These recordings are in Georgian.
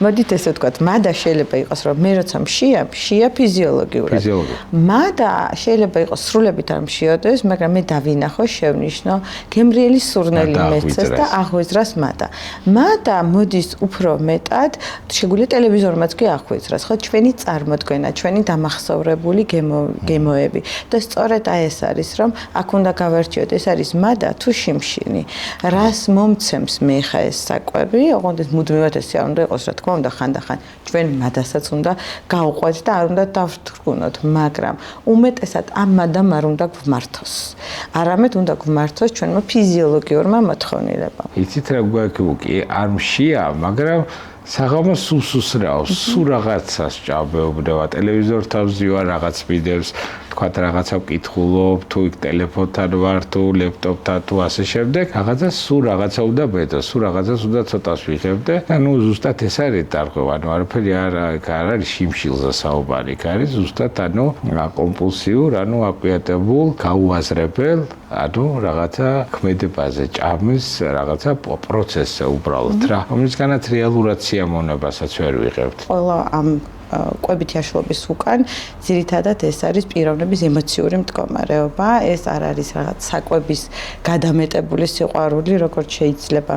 მოდით ესე ვთქვათ, მადა შეიძლება იყოს, რომ მე როცა მშია ფიზიოლოგიურად. მადა შეიძლება იყოს სრულებით არ მშიოდეს, მაგრამ მე დავინახო, შევნიშნო, გემრიელი სურნელი მეცეს და აღვიძრას მადა. მადა მოდის უფრო მეტად, შეგვიძლია ტელევიზორმაც კი აღვიძრას, ხო, ჩვენი წარმოდგენა, ჩვენი დამახსოვრებული გემოები. და სწორედ ეს არის, რომ აქ უნდა გავარჩიოთ, ეს არის მადა თუ შიმშინი. რას მომცემს მე ხა ეს საკვები, ოღონდ მუდმივად ესე არ უნდა იყოს, რა თქმა უნდა, ხანდახან ჩვენ მადასაც უნდა გავყვეთ და არ უნდა დავთრგუნოთ, მაგრამ უმეტესად ამ მადამ არ უნდა გვმართოს. არამედ უნდა გვმართოს ჩვენმა ფიზიოლოგიურმა მოთხოვნილებამ. იცით რა გვაქვს, არ მშია, მაგრამ საღამოს სუსრავს, სულ რაღაცას ჭაბეობდება, ტელევიზორთან ვზივარ, რაღაც ვიდეოს, თქვათ რაღაცა ვკითხულობ, თუ იქ ტელეფონთან ვარ, თუ ლეპტოპთან, თუ ასე შემდეგ, რაღაცა სულ რაღაცა უნდა ბედოს, სულ რაღაცას უნდა ცოტას ვიღებ და ნუ ზუსტად ეს არის დარღვევა, ანუ არაფერი არ არის შიმშილზე საუბარი, იქ არის ზუსტად ანუ კომპულსიურ, ანუ აკვიატებულ, გაუაზრებელ, ანუ რაღაცა ქმედებაზე ჭამის რაღაცა პროცესზე უბრალოდ რა, რომლისგანაც რეალურად სიამოვნებასაც ვერ ვიღებთ. ყველა ამ კვებითი აშლობის უკან ძირითადად ეს არის პიროვნების ემოციური მდგომარეობა, ეს არ არის რაღაც საკვების გადამეტებული სიყვარული, როგორც შეიძლება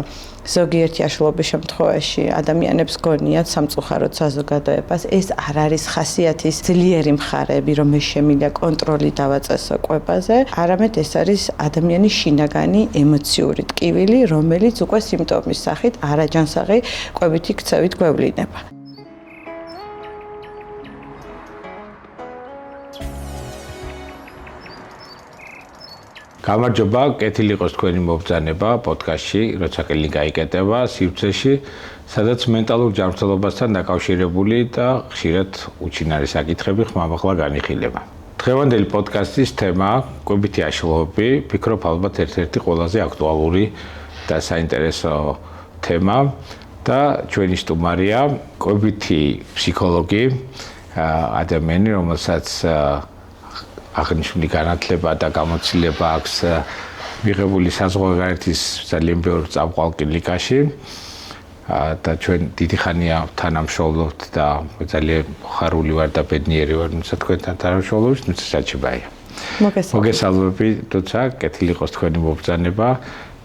ზოგიერთი აშლობის შემთხვევაში ადამიანებს გონიათ სამწუხაროდ საზოგადოებას, ეს არ არის ხასიათის ძლიერი მხარეები, რომ მე შემიძლია კონტროლი დავაწესო კვებაზე, არამედ ეს არის ადამიანის შინაგანი ემოციური ტკივილი, რომელიც უკვე სიმპტომის სახით არაჯანსაღი კვებითი ქცევით გვევლინება. გამარჯობა, კეთილი იყოს თქვენი მობრძანება პოდკასტში, როცა კელი გაიკეტება სივრცეში, სადაც მენტალურ ჯანმრთელობასთან დაკავშირებული და ხშირად უჩინარი საკითხები ხმამაღლა განიხილება. დღევანდელი პოდკასტის თემა კვებითი აშლობები, ფიქრობ ალბათ ერთ-ერთი ყველაზე აქტუალური და საინტერესო თემა და ჩვენი სტუმარია კვებითი ფსიქოლოგი, ადამიანი, რომელსაც აღნიშნული განათლება და გამოცდილება აქვს მიღებული საზღვარგარეთის ძალიან ბევრ წამყვან კლინიკაში და ჩვენ დიდი ხანია თანამშრომლობთ და ძალიან ხარული ვარ და ბედნიერი ვარ, თუმცა თქვენთან თანამშრომლობის საჩებია. მოგესალმები, თუმცა კეთილი იყოს თქვენი მობრძანება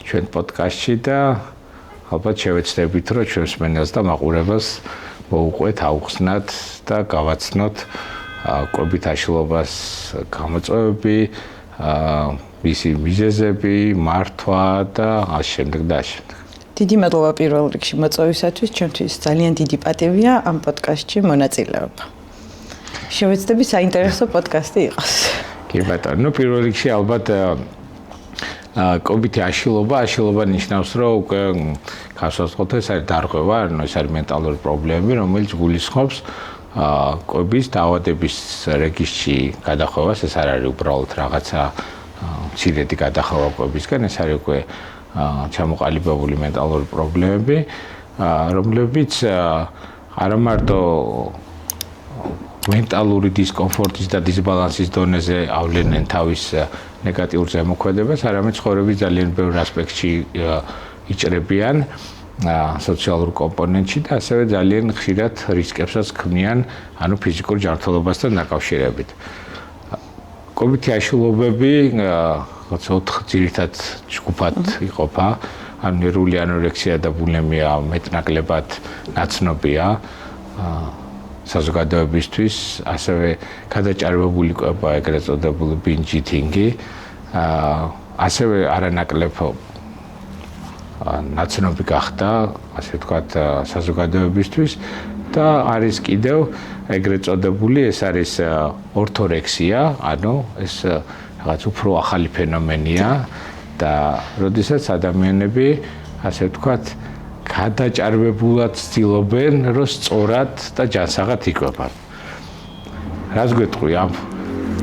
ჩვენ პოდკასტში და ალბათ შევეცდებით, რომ ჩვენს მსმენელს და მაყურებელს მოუყვეთ, აუხსნათ და გავაცნოთ კვებით აშლობას გამოწვევები, მისი მიზეზები, მართვა და ამ შემდეგ და ამ შემდეგ. დიდი მადლობა პირველ რიგში მოწვევისათვის, ჩემთვის ძალიან დიდი პატივია ამ პოდკასტში მონაწილეობა. შევეცდები საინტერესო პოდკასტი იყოს. კი ბატონო, ნუ პირველ რიგში ალბათ კვებითი აშლობა ნიშნავს, რომ უკვე გასვასყოთ ეს არის დარღვევა, ანუ ეს არის მენტალური პრობლემები, რომელიც გულისხმობს კვების დაავადების რეგისტრში გადახვევას, ეს არ არის უბრალოდ რაღაცა მცირედი გადახვევა კვებისგან, ეს არის უკვე ჩამოყალიბებული მენტალური პრობლემები, რომლებიც არა მარტო მენტალური დისკომფორტის და დისბალანსის დონეზე ავლენენ თავის ნეგატიურ ზემოქმედებას, არამედ ცხოვრების ძალიან ბევრ ასპექტში იჭრებიან სოციალურ კომპონენტში და ასევე ძალიან ხშირად რისკებსაც ქმნიან, ანუ ფიზიკურ ჯანმრთელობასთან დაკავშირებით. კვებითი აშლობები, რაც 4 ძირითად ჯგუფად იყოფა, ანუ ნერვული ანორექსია და ბულიმია მეტნაკლებად ნაცნობია საზოგადოებისთვის, ასევე გადაჭარბებული კვება, ეგრეთ წოდებული binge eating-ი, ასევე არანაკლებ ნაცნობი გახდა, ასე ვთქვათ, საზოგადოებისთვის და არის კიდევ ეგრეთ წოდებული, ეს არის ორთორექსია, ანუ ეს რაღაც უფრო ახალი ფენომენია და როდესაც ადამიანები, ასე ვთქვათ, გადაჭარბებულად ცდილობენ, რომ სწორად და ჯანსაღად იკვებან. რას გვეტყვი ამ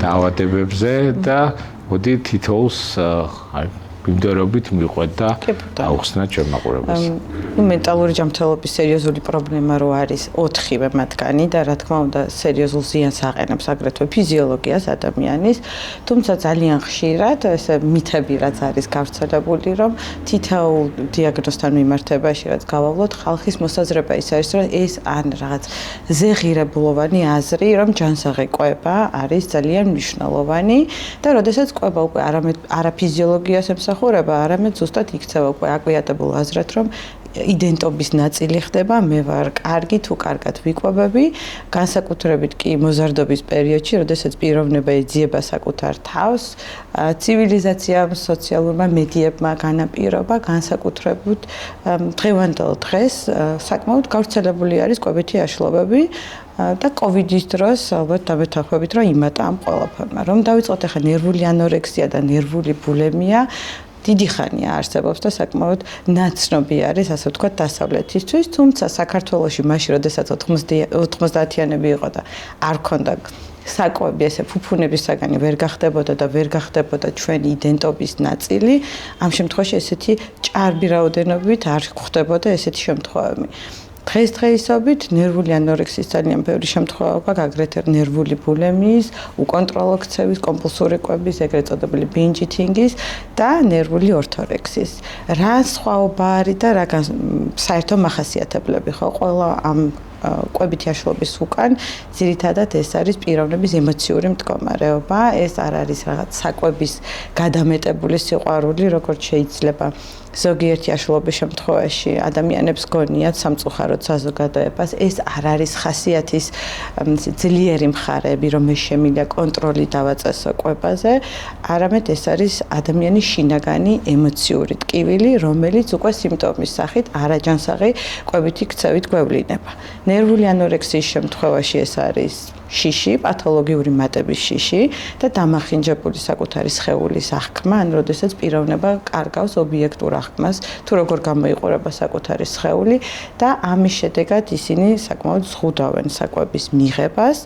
დაავადებებზე და მოდი თითოეულს მიმდევრობით მიყვეთ და აუხსნა ჩვენ მაყურებელს. მენტალური ჯანმრთელობის სერიოზული პრობლემა რო არის 4-ვე მათგანი და რა თქმა უნდა სერიოზულ ზიანს აყენებს აგრეთვე ფიზიოლოგიას ადამიანის, თუმცა ძალიან ხშირად ესე მითები რაც არის გავრცელებული, რომ თითოეულ დიაგნოზთან მიმართებაში რაც გავავლოთ, ხალხის მოსაზრება ის არის, რომ ეს ან რაღაც ზეღირებულოვანი აზრი, რომ ჯანსაღი კვება არის ძალიან მნიშვნელოვანი და როდესაც კვება უკვე არა ფიზიოლოგიას ემსახურება, არამედ ზუსტად იქცევა უკვე აკვიატებულ აზრად, რომ იდენტობის ნაწილი ხდება, მე ვარ კარგი თუ კარგად ვიკვებები, განსაკუთრებით კი მოზარდობის პერიოდში, როდესაც პიროვნება ეძიება საკუთარ თავს, ცივილიზაციამ, სოციალურმა მედიებმა განაპირობა, განსაკუთრებით დღევანდელ დღეს საკმაოდ გავრცელებული არის კვებითი აშლობები და კოვიდის დროს ალბათ დამეთანხმებით რომ იმატა ამ ყველაფერმა. რომ დავიწყოთ ახლა ნერვული ანორექსია და ნერვული ბულიმია დიდი ხანია არსებობს და საკმაოდ ნაცნობი არის, ასე ვთქვათ, დასავლეთისთვის, თუმცა საქართველოში მაშინ, როდესაც 90-იანები იყო და არ ქონდა საკვები, ესე ფუფუნების საგანი ვერ გახდებოდა და ვერ გახდებოდა ჩვენი იდენტობის ნაწილი, ამ შემთხვევაში ესეთი ჭარბი რაოდენობით არ ხდებოდა ესეთი შემთხვევები. დღესდღეობით ნერვული ანორექსიის ძალიან ბევრი შემთხვევა, აგრეთვე ნერვული ბულიმიის, უკონტროლო ქცევის, კომპულსური კვების, ეგრეთ წოდებული binge eating-ის და ნერვული ორთორექსიის. რა სხვაობა არის და რა საერთო მახასიათებლები ხო? ყველა ამ კვებითი აშლობის უკან ძირითადად ეს არის პიროვნების ემოციური მდგომარეობა, ეს არ არის რაღაც საკვების გადამეტებული სიყვარული, როგორც შეიძლება ზოგიერთი აშლობის შემთხვევაში ადამიანებს გონიათ სამწუხაროდ საზოგადოებას, ეს არ არის ხასიათის ძლიერი მხარეები, რომ მე შემიძლია კონტროლი დავაწესო კვებაზე, არამედ ეს არის ადამიანის შინაგანი ემოციური ტკივილი, რომელიც უკვე სიმპტომის სახით არაჯანსაღი კვებითი ქცევით გვევლინება. ნერვული ანორექსიის შემთხვევაში ეს არის შიში, პათოლოგიური მატების შიში და დამახინჯებული საკუთარი სხეულის აღქმა, ან როდესაც პიროვნება კარგავს ობიექტურ აღქმას, თუ როგორ გამოიყურება საკუთარი სხეული და ამის შედეგად ისინი საკმაოდ ზღუდავენ საკვების მიღებას,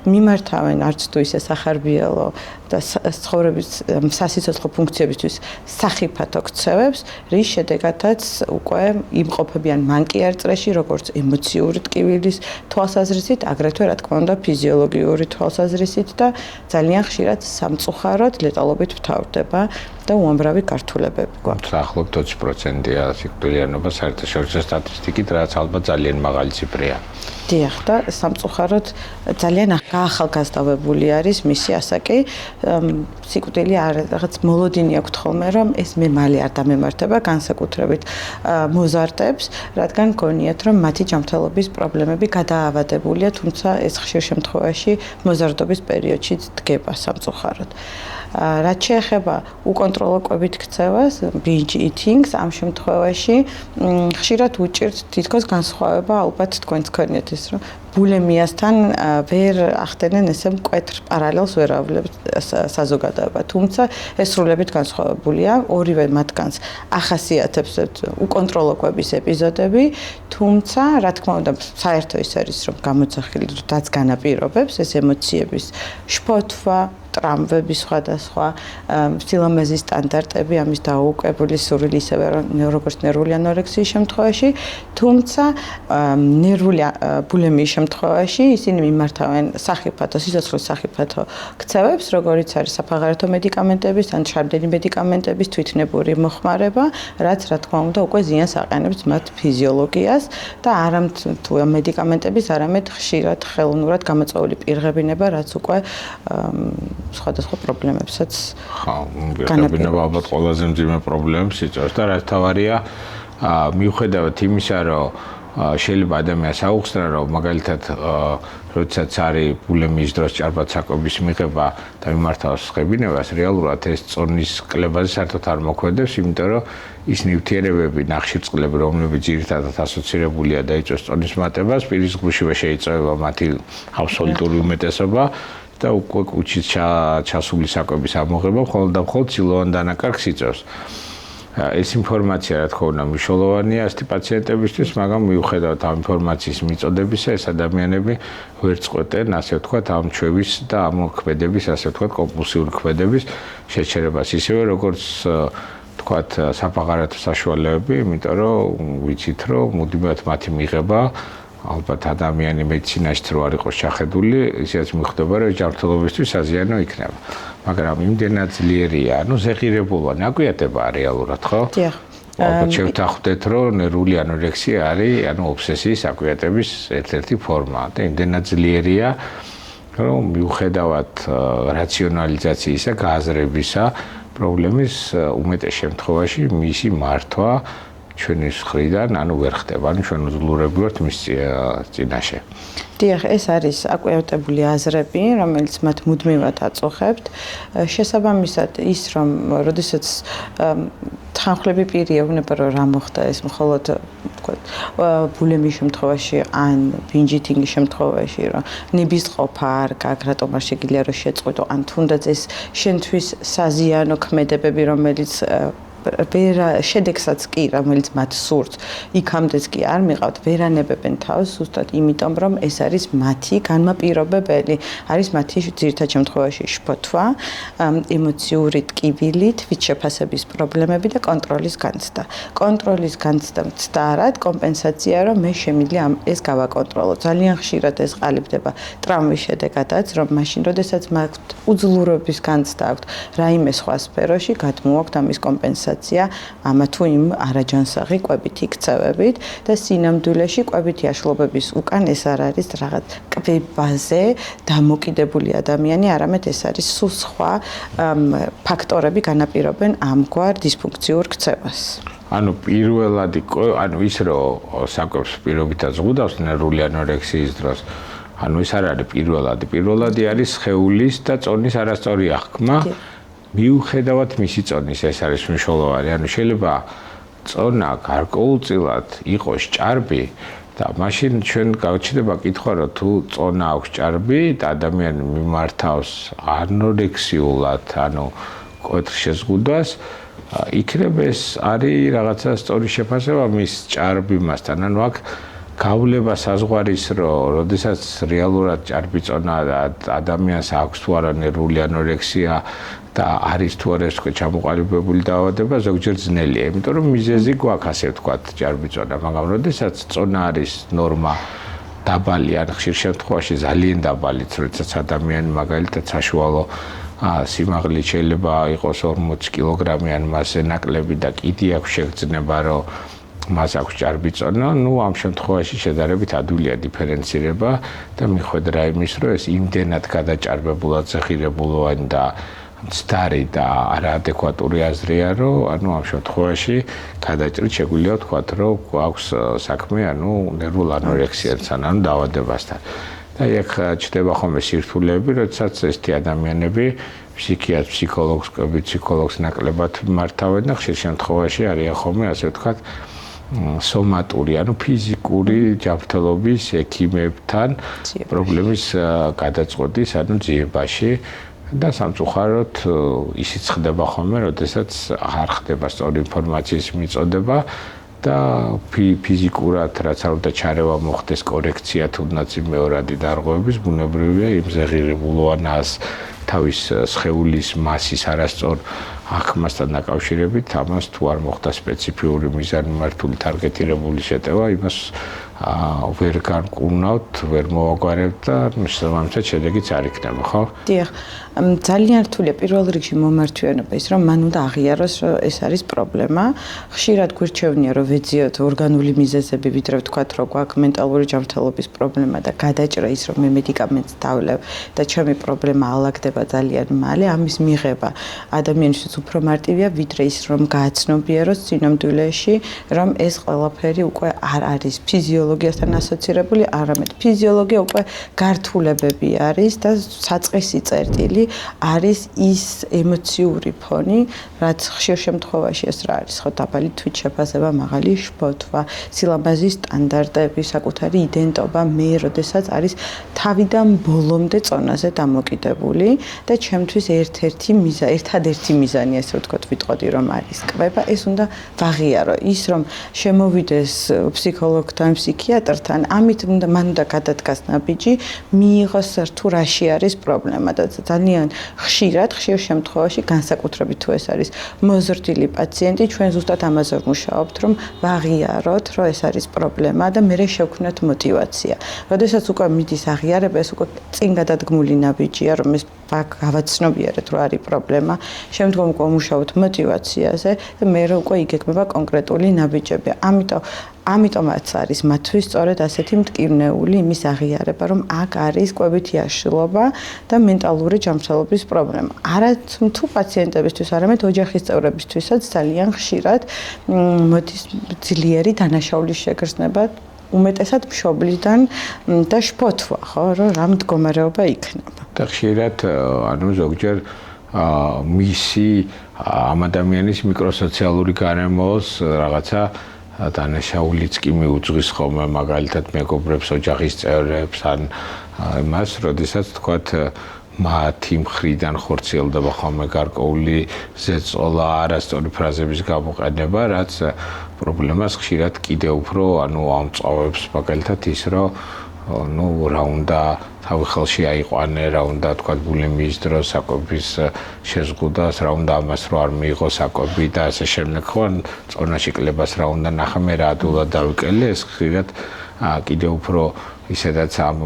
მიმართავენ არც თუ ისე სახარბიელო და ცხოვრების სასიცოცხლო ფუნქციებისთვის სახიფათო ქცევებს, რის შედეგადაც უკვე იმყოფებიან მანკიარ წრეში, როგორც ემოციური ტკივილის თვალსაზრისით, აგრეთვე რა თქმა უნდა ფიზიოლოგიური თვალსაზრისით და ძალიან ხშირად სამწუხაროდ ლეტალობით მთავრდება და უამრავი გართულებები გვაქვს. ახლობთ 20%-ია სიკვდილიანობა საერთაშორისო სტატისტიკით, რაც ალბათ ძალიან მაღალი ციფრია. დიახ და სამწუხაროდ ძალიან გაახალგაზრდებული არის მისი ასაკი. სიკვდილი რაღაც მოლოდინი აქვს ხოლმე, რომ ეს მე მალე არ დამემართება, განსაკუთრებით მოზარდებს, რადგან გონიათ, რომ მათი ჯანმრთელობის პრობლემები გადაავადებულია, თუმცა ეს ხშირ შემთხვევაში მოზარდობის პერიოდში დგება სამწუხაროდ. რაც შეეხება უკონტროლო კვებით ქცევას, binge eating-ს, ამ შემთხვევაში ხშირად უჭირთ თითქოს განსხვავება, ალბათ თქვენც გქონიათ ის, რომ ბულიმიასთან ვერ ახდენენ ესე მკვეთრ პარალელს ვერ ავლებთ საზოგადოება, თუმცა ეს სრულებით განსხვავებულია, ორივე მათგანს ახასიათებს უკონტროლო კვების ეპიზოდები, თუმცა რა თქმა უნდა საერთო ის არის, რომ გამოძახილი რაც განაპირობებს ეს ემოციების შფოთვა, ტრამვები სხვადასხვა, სილამაზის სტანდარტები, ამის დაუკვებული სურვილი ისევე როგორც ნერვული ანორექსიის შემთხვევაში, თუმცა ნერვული ბულიმიის შემთხვევაში ისინი მიმართავენ სახიფათო, სიცოცხლის სახიფათო ქცევებს, როგორც არის საფაღარათო მედიკამენტების, ან ჩარბდენი მედიკამენტების თვითნებური მოხმარება, რაც რა თქმა უნდა უკვე ზიანს აყენებს მათ ფიზიოლოგიას და არა თუ მედიკამენტების, არამედ ხშირად ხელოვნურად გამოწვეული პირღებინება, რაც უკვე სხვადასხვა პრობლემებსაც განაპირობა ალბათ ყველაზე მძიმე პრობლემებს იწვევს და რაც თავარია მიუხედავად იმისა, რომ შეიძლება ადამიანს აუხსნა, რომ მაგალითად როდესაც არის ბულიმიის დროს ჭარბად საკვების მიღება და მიმართავს სხებინებას, რეალურად ეს წონის კლებაზე საერთოდ არ მოქმედებს, იმიტომ რომ ის ნივთიერებები, ნახშირწყლები, რომლებიც ძირითადად ასოცირებულია და იწვევს წონის მატებას, პირის გულშივე შეიწევება მათი აბსოლუტური უმეტესობა და უკვე კუჩის ჩასული საკვების ამოღება მხოლოდ და მხოლოდ ცილოვან დანაკარგს იწევს. ეს ინფორმაცია რა თქმა უნდა მნიშვნელოვანია ასეთი პაციენტებისთვის, მაგრამ მიუხედავად ამ ინფორმაციის მიწოდებისა, ეს ადამიანები ვერ წყვეტენ, ასე ვთქვათ, ამ ჩვევის და ამ ქმედების, ასე ვთქვათ, კომპულსიური ქმედების შეჩერებას, ისევე როგორც თქვათ საფაღარათო საშუალებები, იმიტომ რომ ვიცით რომ მუდმივად მათი მიღება ალბათ ადამიანი მედიცინაში რო არ იყოს შეხედული, ისედაც მიხვდება რომ ჯანმრთელობისთვის საზიანო იქნება. მაგრამ იმდენად ძლიერია, ზეღირებულვა, ნაკვიათება რეალურად, ხო? დიახ. ალბათ შევთანხმდეთ, რომ ნერვული ანორექსია არის, ობსესიის აკვიატების ერთ-ერთი ფორმა და იმდენად ძლიერია, რომ მიუხედავად რაციონალიზაციისა, გააზრებისა, პრობლემის უმეტეს შემთხვევაში მისი მართვა ჩვენი მხრიდან ვერ ხდება, ჩვენ უძლურები ვართ მის წინაშე. დიახ, ეს არის აკვიატებული აზრები, რომელიც მათ მუდმივად აწუხებთ. შესაბამისად, ის რომ როდესაც თანხლები პირი ეუბნება რომ რა მოხდა ეს მხოლოდ თქვათ ბულიმიის შემთხვევაში ან ბინჯ იტინგის შემთხვევაში რომ ნიბის ყოფა არ გაქვს, რატომ არ შეგიძლია რომ შეწყვიტო, ან თუნდაც ეს შენთვის საზიანო ქმედებები, რომელიც შედეგსაც კი, რომელიც მათ სურთ, იქამდეც კი არ მიყავთ, ვერანებებენ თავს, ზუსტად იმიტომ, რომ ეს არის მათი განმაპირობებელი, არის მათი ძირითად შემთხვევაში შფოთვა, ემოციური ტკივილი, თვითშეფასების პრობლემები და კონტროლის განცდა. კონტროლის განცდა მცდარად კომპენსაცია, რომ მე შემიძლია ეს გავაკონტროლო. ძალიან ხშირად ეს ყალიბდება ტრავმის შედეგადაც, რომ მაშინ, როდესაც მაქვთ უძლურობის განცდა აქვთ რაიმე სხვა სფეროში, გადმოაქვთ ამის კომპენსაცია ამა თუ იმ არაჯანსაღი კვებითი ქცევებით და სინამდვილეში კვებითი აშლობების უკან ეს არ არის რაღაც კვებაზე დამოკიდებული ადამიანი, არამედ ეს არის სულ სხვა ფაქტორები განაპირობენ ამგვარ დისფუნქციურ ქცევას. პირველად ის რომ საკვებს პირობითად ზღუდავს ნერვული ანორექსიის დროს, ეს არ არის პირველადი არის სხეულის და წონის არასწორი აღქმა. მიუხედავად მისი წონის, ეს არის მნიშვნელოვანი. შეიძლება წონა გარკვეულწილად იყოს ჭარბი და მაშინ ჩვენ გავჩნდება კითხვა, რომ თუ წონა აქვს ჭარბი და ადამიანი მიმართავს ანორექსიულად, კვეთს შეზღუდვას, იქნებ ეს არის რაღაცა სწორი შეფასება მის ჭარბიმასთან. აქ გავლება საზღვარის, რომ როდესაც რეალურად ჭარბი წონა ადამიანს აქვს თუ არა ნერვული ანორექსია და არის თუ არა ეს ჩამოყალიბებული დაავადება, ზოგჯერ ძნელია, იმიტომ რომ მიზეზი გვაქვს ასე ვთქვათ ჭარბი წონა, მაგრამ როდესაც წონა არის ნორმა დაბალი, ან ხშირ შემთხვევაში ძალიან დაბალიც, როდესაც ადამიანი მაგალითად საშუალო სიმაღლით შეიძლება იყოს 40 კილოგრამი ან მასზე ნაკლები და კიდე აქვს შეგრძნება, რომ მას აქვს ჭარბი წონა, ამ შემთხვევაში შედარებით ადვილია დიფერენცირება და მიხვედრა იმის, რომ ეს იმდენად გადაჭარბებულად ზეღირებულოვანი და მცდარი და არაადეკვატური აზრია, რომ ამ შემთხვევაში გადაჭრით შეგვიძლია ვთქვათ, რომ აქვს საქმე ნერვულ ანორექსიასთან, დაავადებასთან. და იქ ჩდება ხოლმე სირთულეები, როდესაც ესეთი ადამიანები ფსიქიატრს, ფსიქოლოგს ნაკლებად მართავენ და ხშირ შემთხვევაში არიან ხოლმე ასე ვთქვათ სომატური, ფიზიკური ჯანმრთელობის ექიმებთან პრობლემის გადაწყვეტის, ძიებაში და სამწუხაროდ ისიც ხდება ხოლმე, როდესაც არ ხდება სწორი ინფორმაციის მიწოდება და ფიზიკურად რაც არ უნდა ჩარევა მოხდეს კორექცია თუნდაც მეორადი დარღვევების, ბუნებრივია იმ ზეღირებულოვანას თავის სხეულის მასის არასწორ აღქმასთან დაკავშირებით, ამას თუ არ მოხდა სპეციფიური მიზანმიმართული ტარგეტირებული შეტევა, იმას ვერ განკურნავთ, ვერ მოვაგვარებთ და შესაბამისად შედეგიც არ იქნება, ხო? დიახ, ძალიან რთულია პირველ რიგში მომართვიანობა ის, რომ მან უნდა აღიაროს, რომ ეს არის პრობლემა. ხშირად გვირჩევნია, რომ ვეძიოთ ორგანული მიზეზები, ვიდრე ვთქვათ, რომ გვაქვს მენტალური ჯანმრთელობის პრობლემა და გადაჭრა ის, რომ მე მედიკამენტს დავლევ და ჩემი პრობლემა ალაგდება ძალიან მალე, ამის მიღება ადამიანისთვის უფრო მარტივია, ვიდრე ის, რომ გააცნობიეროს სინამდვილეში, რომ ეს ყველაფერი უკვე არ არის ფიზიოლოგიასთან ასოცირებული, არამედ ფიზიოლოგია უკვე გართულებები არის და საწყისი წერტილი არის ის ემოციური ფონი, რაც ხშირ შემთხვევაში ეს რა არის, ხო, დაბალი თვითშეფასება, მაღალი შფოთვა, სილამაზის სტანდარტები, საკუთარი იდენტობა, მე როდესაც არის თავიდან ბოლომდე წონაზე დამოკიდებული და ჩემთვის ერთადერთი მიზანი, ასე ვთქვათ, ვიტყოდი, რომ არის კვება, ეს უნდა ვაღიარო, ის რომ შემოვიდეს ფსიქოლოგთან, ფსიქიატრთან, ამით მან უნდა გადადგას ნაბიჯი, მიიღოს თუ რაში არის პრობლემა და ძალიან ხშირ შემთხვევაში განსაკუთრებით თუ ეს არის მოზრდილი პაციენტი, ჩვენ ზუსტად ამაზე ვმუშაობთ, რომ ვაღიაროთ, რომ ეს არის პრობლემა და მერე შევქმნათ мотивация. როდესაც უკვე მიდის აღიარება, ეს უკვე წინ გადადგმული ნაბიჯია, რომ ეს გავაცნობიერეთ, რომ არის პრობლემა, შემდგომ უკვე ვმუშაობთ мотивациაზე და მე უკვე იგეგმება კონკრეტული ნაბიჯები. ამიტომაც არის მათთვის სწორედ ასეთი მტკივნეული იმის აღიარება, რომ აქ არის კვებითი აშლილობა და მენტალური ჯანმრთელობის პრობლემა. არა თუ პაციენტებისთვის, არამედ ოჯახის წევრებისთვისაც ძალიან ხშირად მოდის ძლიერი დანაშაულის შეგრძნება, უმეტესად მშობლიდან და შფოთვა, ხო, რომ რა მდგომარეობა იქნება. და ხშირად ზოგჯერ მისი ამ ადამიანის მიკროსოციალური გარემოს რაღაცა დანაშაულიც კი მიუძღვის ხოლმე მაგალითად მეგობრებს, ოჯახის წევრებს ან იმას, როდესაც თქვათ მათი მხრიდან ხორციელდება ხოლმე გარკვეული ზეწოლა, არასწორი ფრაზების გამოყენება, რაც პრობლემას ხშირად კიდევ უფრო ამწვავებს მაგალითად ის, რომ რა უნდა თავი ხელში აიყვანე, რა უნდა თქვათ ბულიმიის დროს საკვების შეზღუდვას, რა უნდა ამას რო არ მიიღო საკვები და ასე შემდეგ, ხო, წონაში კლებას რა უნდა ნახე, მე რა ადვილად დავიკელე, ეს ხშირად კიდევ უფრო ისედაც ამ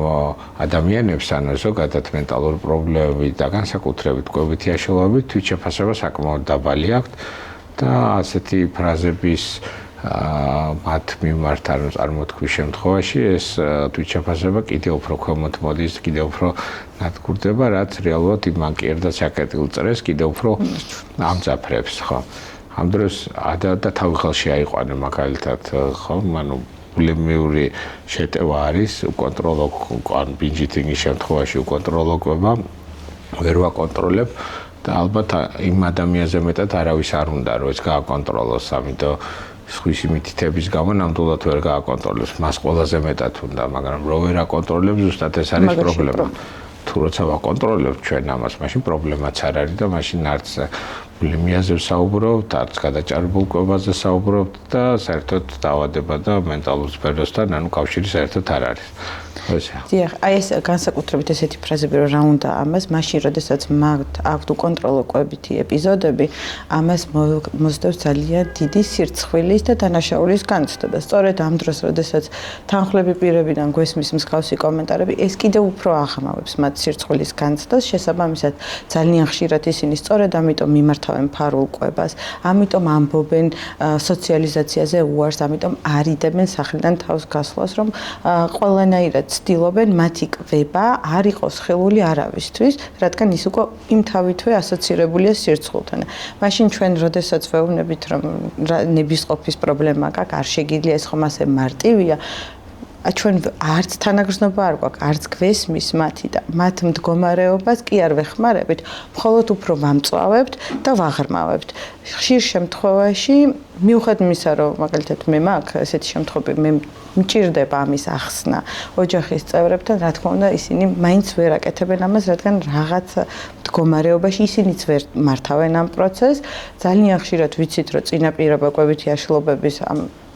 ადამიანებს ზოგადად მენტალური პრობლემები და განსაკუთრებით კვებითი აშლილობებით თვითშეფასება საკმაოდ დაბალი აქვთ და ასეთი ფრაზების მათ მიმართ წარმოთქმის შემთხვევაში ეს თვითშეფასება კიდევ უფრო ქვემოთ მოდის, კიდევ უფრო ნადგურდება, რაც რეალურად იმ მანკიერდა საკეთილ წრეს კიდევ უფრო ამძაფრებს, ხო. ამ დროს და თავი ხელში აიყვანე მაგალითად, ხო, ბულიმიური შეტევა არის უკონტროლო ან ბინჯ-იტინგის შემთხვევაში უკონტროლო კვება ვერ ვაკონტროლებ და ალბათ იმ ადამიანზე მეტად არავის არ უნდა რომ ეს გააკონტროლოს, ამიტომ სხვისი მითითების გამო ნამდვილად ვერ გააკონტროლებს, მას ყველაზე მეტად უნდა, მაგრამ რო ვერ აკონტროლებს, ზუსტად ეს არის პრობლემა. თუ როცა ვაკონტროლებთ ჩვენ ამას, მაშინ პრობლემაც არ არის და მაშინ არც ბულიმიაზე ვსაუბრობთ, არც გადაჭარბულ კვებაზე ვსაუბრობთ და საერთოდ დაავადება და მენტალურ სფეროსთან კავშირი საერთოდ არ არის. დიახ, აი ეს განსაკუთრებით ესეთი ფრაზები რომ რა უნდა ამას, მაშინ როდესაც აქვთ უკონტროლო კვებითი ეპიზოდები, ამას მოსდევს ძალიან დიდი სირცხვილის და დანაშაულის განცდა და სწორედ ამ დროს, როდესაც თანხლები პირებიდან გვესმის მსგავსი კომენტარები, ეს კიდევ უფრო აღამავებს მათ სირცხვილის განცდას, შესაბამისად ძალიან ხშირად ისინი სწორედ ამიტომ მიმართავენ ფარულ კვებას, ამიტომ ამბობენ სოციალიზაციაზე უარს, ამიტომ არიდებენ სახლიდან თავს გასვლას, რომ ყველანაირად ცდილობენ მათი კვება არ იყოს ხილული არავისთვის, რადგან ის უკვე იმ თავითვე ასოცირებულია სირცხვილთან. მაშინ ჩვენ როდესაც ვეუბნებით, რომ ნებისყოფის პრობლემა გაქვს, არ შეგიძლია ეს ხომ ასე მარტივია, ჩვენ არც თანაგრძნობა არ გვაქვს, არც გვესმის მათი და მათ მდგომარეობას კი არ ვეხმარებით, მხოლოდ უფრო ვამწვავებთ და ვაღრმავებთ. ხშირ შემთხვევაში, მიუხედავად იმისა, რომ მაგალითად მე მაქვს ესეთი შემთხვევები, მე მჭირდება ამის ახსნა ოჯახის წევრებთან, რა თქმა უნდა, ისინი მაინც ვერ აკეთებენ ამას, რადგან რაღაც მდგომარეობაში ისინიც ვერ მართავენ ამ პროცესს. ძალიან ხშირად ვიცით, რომ წინაპირობა კვებითი აშლილობების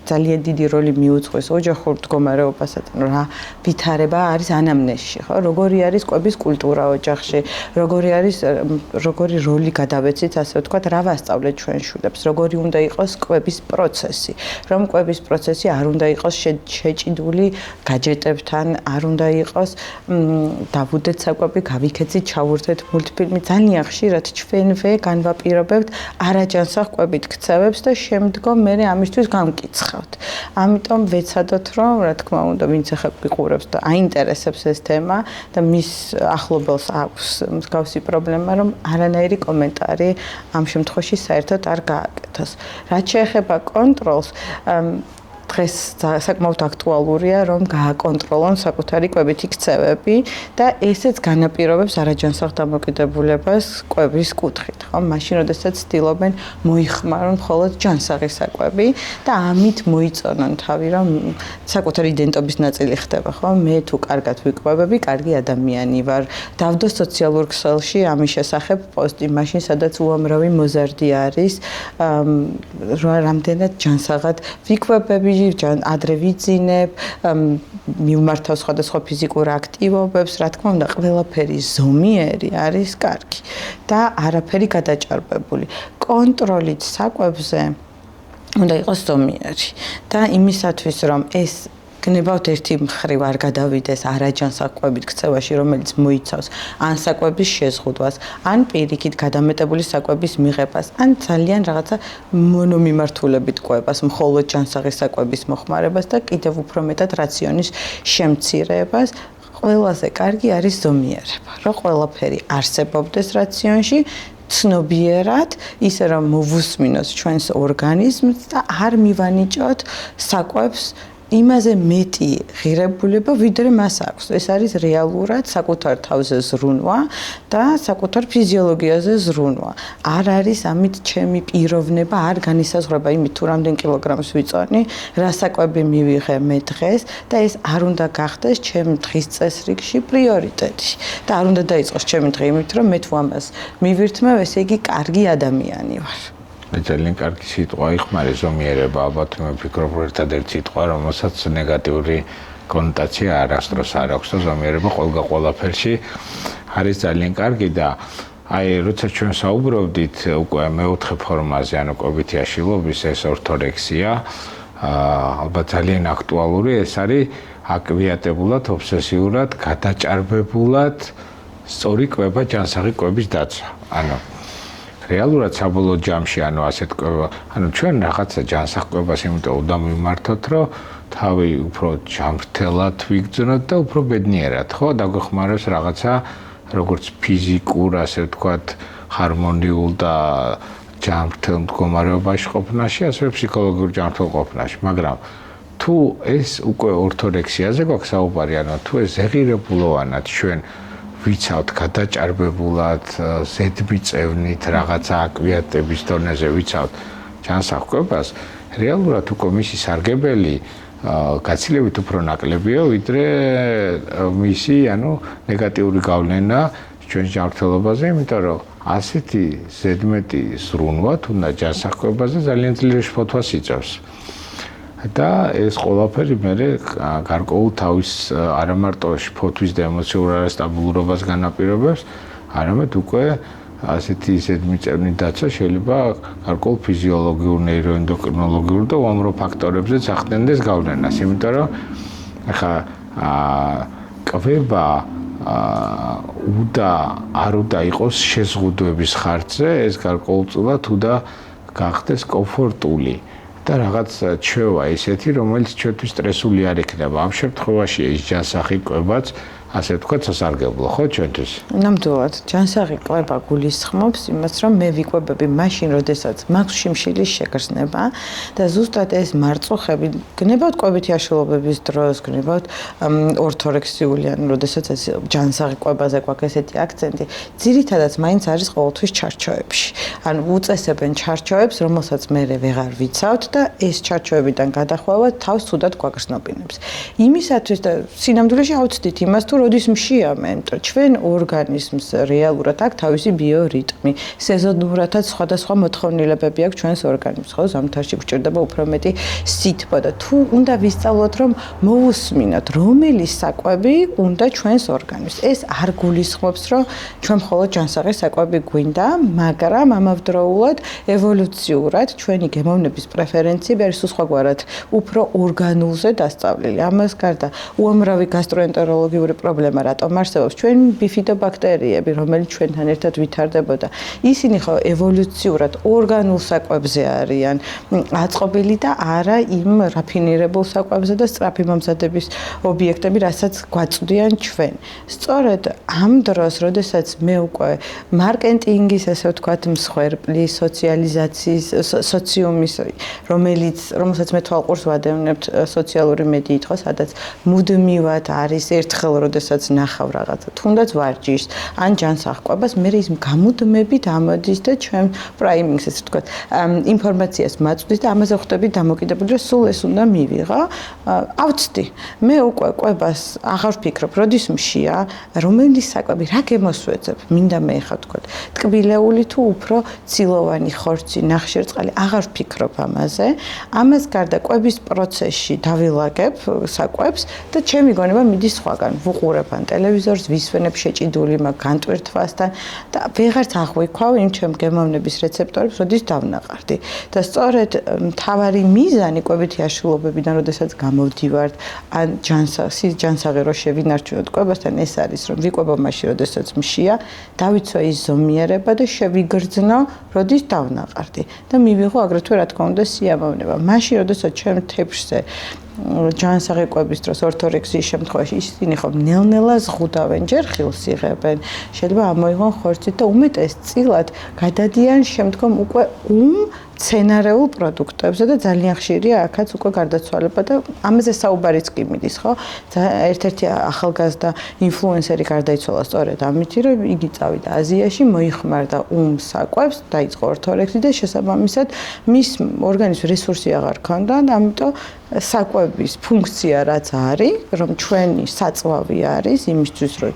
ძალიან დიდი როლი მიუძღვის ოჯახურ მდგომარეობასაც, რა ვითარება არის ანამნეზში, ხო? როგორი არის კვების კულტურა ოჯახში, როგორი როლი გადავეცით, ასე ვთქვათ, რა ვასწავლეთ ჩვენ შვილებს, როგორი უნდა იყოს კვების პროცესი, რომ კვების პროცესი არ უნდა იყოს შეჭიდული გაჯეტებთან, არ უნდა იყოს დავუდეთ საკვები, გავიქეცით, ჩავურდეთ მულტფილმი, ძალიან ხშირად ჩვენვე განვაპირობებთ არაჯანსაღ კვებით ქცევებს და შემდგომ მე ამისთვის გამკიცხავთ. ამიტომ ვეცადოთ, რომ რა თქმა უნდა, ვინც ახლა გიყურებს და აინტერესებს ეს თემა და მის ახლობელს აქვს მსგავსი პრობლემა, რომ არანაირი კომენტარი ამ შემთხვევაში საერთოდ არ გააკეთოს. რაც შეეხება კონტროლს, დღეს საკმაოდ აქტუალურია, რომ გააკონტროლონ საკუთარი კვებითი ქცევები და ესეც განაპირობებს არაჯანსაღ დამოკიდებულებას კვების კუთხით, ხო? მაშინ, როდესაც ცდილობენ მოიხმარონ მხოლოდ ჯანსაღი საკვები და ამით მოიწონონ თავი, რომ საკუთარი იდენტობის ნაწილი ხდება, ხო? მე თუ კარგად ვიკვებები, კარგი ადამიანი ვარ. დავდო სოციალურ ქსელში ამის შესახებ პოსტი, მაშინ სადაც უამრავი მოზარდი არის, რამდენად ჯანსაღად ვიკვებები ადრე ვიძინებ, მივმართავ სხვადასხვა ფიზიკურ აქტივობებს, რა თქმა უნდა, ყველაფერი ზომიერი არის კარგი და არაფერი გადაჭარბებული. კონტროლით საკვებზე უნდა იყოს ზომიერი და იმისათვის რომ ეს გნებავთ ერთი მხრივ არ გადავიდეს არაჯანსაღყვებით ქცევაში, რომელიც მოიცავს ან საკვების შეზღუდვას, ან პირიქით გადამეტებული საკვების მიღებას, ან ძალიან რაღაცა მონომიმართულებით კვებას, მხოლოდ ჯანსაღი საკვების მოხმარებას და კიდევ უფრო მეტად რაციონის შემცირებას. ყველაზე კარგი არის ზომიერება, რომ ყველაფერი არსებობდეს რაციონში, ცნობიერად, ისე რომ მოვუსმინოს ჩვენს ორგანიზმს და არ მივანიჭოთ საკვებს იმაზე მეტი ღირებულება, ვიდრე მას აქვს. ეს არის რეალურად საკუთარ თავზე ზრუნვა და საკუთარ ფიზიოლოგიაზე ზრუნვა. არ არის ამით ჩემი პიროვნება, არ განისაზღვრება იმით თუ რამდენ კილოგრამს ვიწონი, რა საკვები მივიღე მე დღეს და ეს არ უნდა გახდეს ჩემ დღის წესრიგში პრიორიტეტი. და არ უნდა დაიწყოს ჩემი დღე იმით, რომ მე თუ ამას მივირთმევ, ესე იგი კარგი ადამიანი ვარ. ძალიან კარგი სიტყვა იხმარე ზომიერება, ალბათ მე ვფიქრობ, რომ ერთადერთი სიტყვა, რომელსაც ნეგატიური კონოტაცია არასდროს არ აქვს და ზომიერება ყველაფერში არის ძალიან კარგი და აი როცა ჩვენ საუბრობდით უკვე მეოთხე ფორმაზე, ანუ კვებითი აშლილობის ეს ორთორექსია, ალბათ ძალიან აქტუალური, ეს არის აკვიატებულად, ობსესიურად, გადაჭარბებულად სწორი კვება, ჯანსაღი კვების დაცვა. ანუ რეალურად საბოლოო ჯამში, ანუ ასეთ კვება, ანუ ჩვენ რაღაცა ჯანსაღ კვებას იმიტომ უნდა მიმართოთ, რომ თავი უფრო ჯანმრთელად ვიგრძნოთ და უფრო ბედნიერად, ხო? დაგვეხმაროს რაღაცა როგორც ფიზიკურ, ასე ვთქვათ, ჰარმონიულ და ჯანმრთელ მდგომარეობაში ყოფნაში, ასევე ფსიქოლოგიურ ჯანმრთელ ყოფნაში, მაგრამ თუ ეს უკვე ორთორექსიაზე გვაქვს საუბარი, ანუ თუ ეს ზეღირებულოვანად ჩვენ ვიცავთ გადაჭარბებულად, ზედმიწევნით, რაღაცა აკვიატების დონეზე ვიცავთ ჯანსაღ კვებას, რეალურად უკვე მისი სარგებელი გაცილებით უფრო ნაკლებია, ვიდრე მისი, ანუ ნეგატიური გავლენა ჩვენს ჯანმრთელობაზე, იმიტომ რომ ასეთი ზედმეტი ზრუნვა თუნდაც ჯანსაღ კვებაზე ძალიან ძლიერ შფოთვას იწევს. და ეს ყველაფერი მე გარკვეულ თავის არა მარტო შფოთვის და ემოციურ არასტაბილურობას განაპირობებს, არამედ უკვე ასეთი ზედმიწევნით დაცვა შეიძლება გარკვეულ ფიზიოლოგიურ, ნეიროენდოკრინოლოგიურ და უამრავ ფაქტორებზეც ახდენდეს გავლენას, იმიტომ რომ ახლა კვება არ უნდა იყოს შეზღუდვების ხარჯზე, ეს გარკვეულწილად უნდა გახდეს კომფორტული. და რაღაც ჩვევა ისეთი, რომელიც ჩვენთვის სტრესული არ იქნება. ამ შემთხვევაში ეს ჯანსაღი კვებაც, ასე ვთქვათ, სასარგებლო, ხო, ჩვენთვის? ნამდვილად, ჯანსაღი კვება გულისხმობს იმას, რომ მე ვიკვებები მაშინ, როდესაც მაქვს შიმშილის შეგრძნება და ზუსტად ეს მარწუხები გნებავთ კვებითი აშლილობების დროს, გნებავთ ორთორექსიული, ანუ როდესაც ეს ჯანსაღი კვებაზე გვაქვს ესეთი აქცენტი, ძირითადად მაინც არის ყოველთვის ჩარჩოებში. ანუ უწესებენ ჩარჩოებს, რომელსაც მე ვეღარ ვიცავთ და ეს ჩარჩოებიდან გადახვევა თავს თუდად გვაგრძნობინებს. იმისათვის და სინამდვილეში ავწდით იმას, თუ როდის მშიამე, იმიტომ ჩვენ ორგანიზმს რეალურად აქვს თავისი ბიორიტმი, სეზონურადაც სხვადასხვა მოთხოვნილებები აქვს ჩვენს ორგანიზმს, ხო, ზამთარში გვჭირდება უფრო მეტი სითბო და თუ უნდა ვისწავლოთ, რომ მოусმინოთ, რომელი საკვები უნდა ჩვენს ორგანიზმს. ეს არ გულისხმობს, რომ ჩვენ მხოლოდ ჯანსაღი საკვები გვინდა, მაგრამ ამავდროულად ევოლუციურად ჩვენი გემოვნების პრეფერენციები არის სხვაგვარად უფრო ორგანულზე დასწავლილი. ამას გარდა უამრავი გასტროენტეროლოგიური პრობლემა რატომ არსებობს? ჩვენ ბიფიდობაქტერიები, რომელიც ჩვენთან ერთად ვითარდებოდა, ისინი ხო ევოლუციურად ორგანულ საკვებზე არიან აწყობილი და არა იმ რაფინირებულ საკვებზე და სწრაფი მომზადების ობიექტები, რასაც გვაწვდიან ჩვენ. სწორედ ამ დროს, როდესაც მე უკვე მარკეტინგის, ასე ვთქვათ, მსხვერპლის, სოციალიზაციის, სოციუმის, რომელსაც მე თვალყურს ვადევნებთ სოციალური მედიით, ხო, სადაც მუდმივად არის ერთხელ როდესაც ნახავ რაღაცა, თუნდაც ვარჯიშს, ან ჯანსაღყვებას, მე ის გამუდმებით ამოდის და ჩვენ პრაიმინგს ესე ვთქვათ, ინფორმაციას მაწვდის და ამაზე ხვდები დამოკიდებული, რომ სულ ეს უნდა მივიღო. ავწდი. მე უკვე ყვებას აღარ ვფიქრობ, როდის მშია, რომელი საკვები, რა გემოსვეცებ, მინდა მე ხა ვთქვათ, ტკბილეული თუ უფრო ცილოვანი ხორცი, ნახშირწყალი, აღარ ვფიქრობ ამაზე. ამას გარდა ყვების პროცესში დავილაგებ საკვებს და ჩემი გონება მიდის სხვაგან. ვუყურებ ან ტელევიზორს, ვისვენებ შეჭიდული მაგ განტვირთვასთან და ვეღარც აღვიქვავ იმ ჩემ გემოვნების რეცეპტორებს, როდის დავნაყარდი. და სწორედ მთავარი მიზანი კვებითი აშლილობებიდან, როდესაც გამოვდივართ, ან ჯანსაღი რო შევინარჩუნოთ კვებასთან, ეს არის, რომ ვიკვებო მაშინ, როდესაც მშია, დავიცვა ის ზომიერება და შევიგრძნო, როდის დავნაყარდი და მივიღო აგრეთვე რა თქმა უნდა სიამოვნება. მაშინ, როდესაც ჩემ თეფშზე ჯანსაღი კვების დროს ორთორექსიის შემთხვევაში ისინი ხომ ნელ-ნელა ზღუდავენ, ჯერ ხილს იღებენ, შეიძლება ამოიღონ ხორცით და უმეტესწილად გადადიან შემდგომ უკვე მცენარეულ პროდუქტებზე და ძალიან ხშირია აქაც უკვე გარდაცვალება და ამაზე საუბარიც კი მიდის, ხო? ერთ-ერთი ახალგაზრდა ინფლუენსერი გარდაიცვალა სწორედ ამით, რომ იგი წავიდა აზიაში, მოიხმარდა საკვებს, დაიწყო ორთორექსი და შესაბამისად მის ორგანიზმის რესურსი აღარ ჰქონდა და ამიტომ საკვების ფუნქცია რაც არის, რომ ჩვენი საწვავი არის იმისთვის, რომ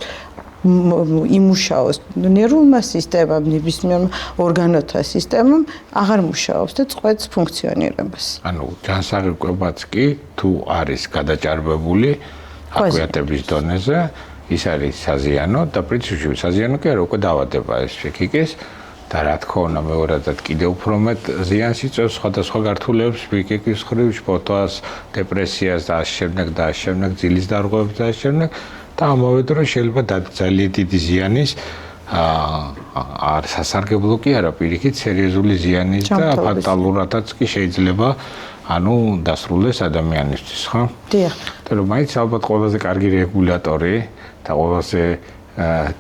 იმუშაოს ნერვულმა სისტემამ, ნებისმიერ ორგანოთა სისტემამ აღარ მუშაობს და წყვეტს ფუნქციონირებას. ანუ ჯანსაღი კვებაც კი თუ არის გადაჭარბებული აკვიატების დონეზე, ის არის საზიანო და პრინციპში საზიანო კი არა, უკვე დავადება ეს ფიქიკის და რა თქმა უნდა მეორადად კიდევ უფრო მეტ ზიანს იწვევს სხვადასხვა გართულებს, ფიქიკის ხრივ, შფოთვას, დეპრესიას და ამ შემდეგ ძილის დარღვევებს და ამ შემდეგ და ამავე დროს შეიძლება ძალიან დიდი ზიანის არ სასარგებლო კი არა, პირიქით სერიოზული ზიანის და ფატალურადაც კი შეიძლება ანუ დასრულდეს ადამიანისთვის, ხო? დიახ. და რომ მაინც ალბათ ყველაზე კარგი რეგულატორი და ყველაზე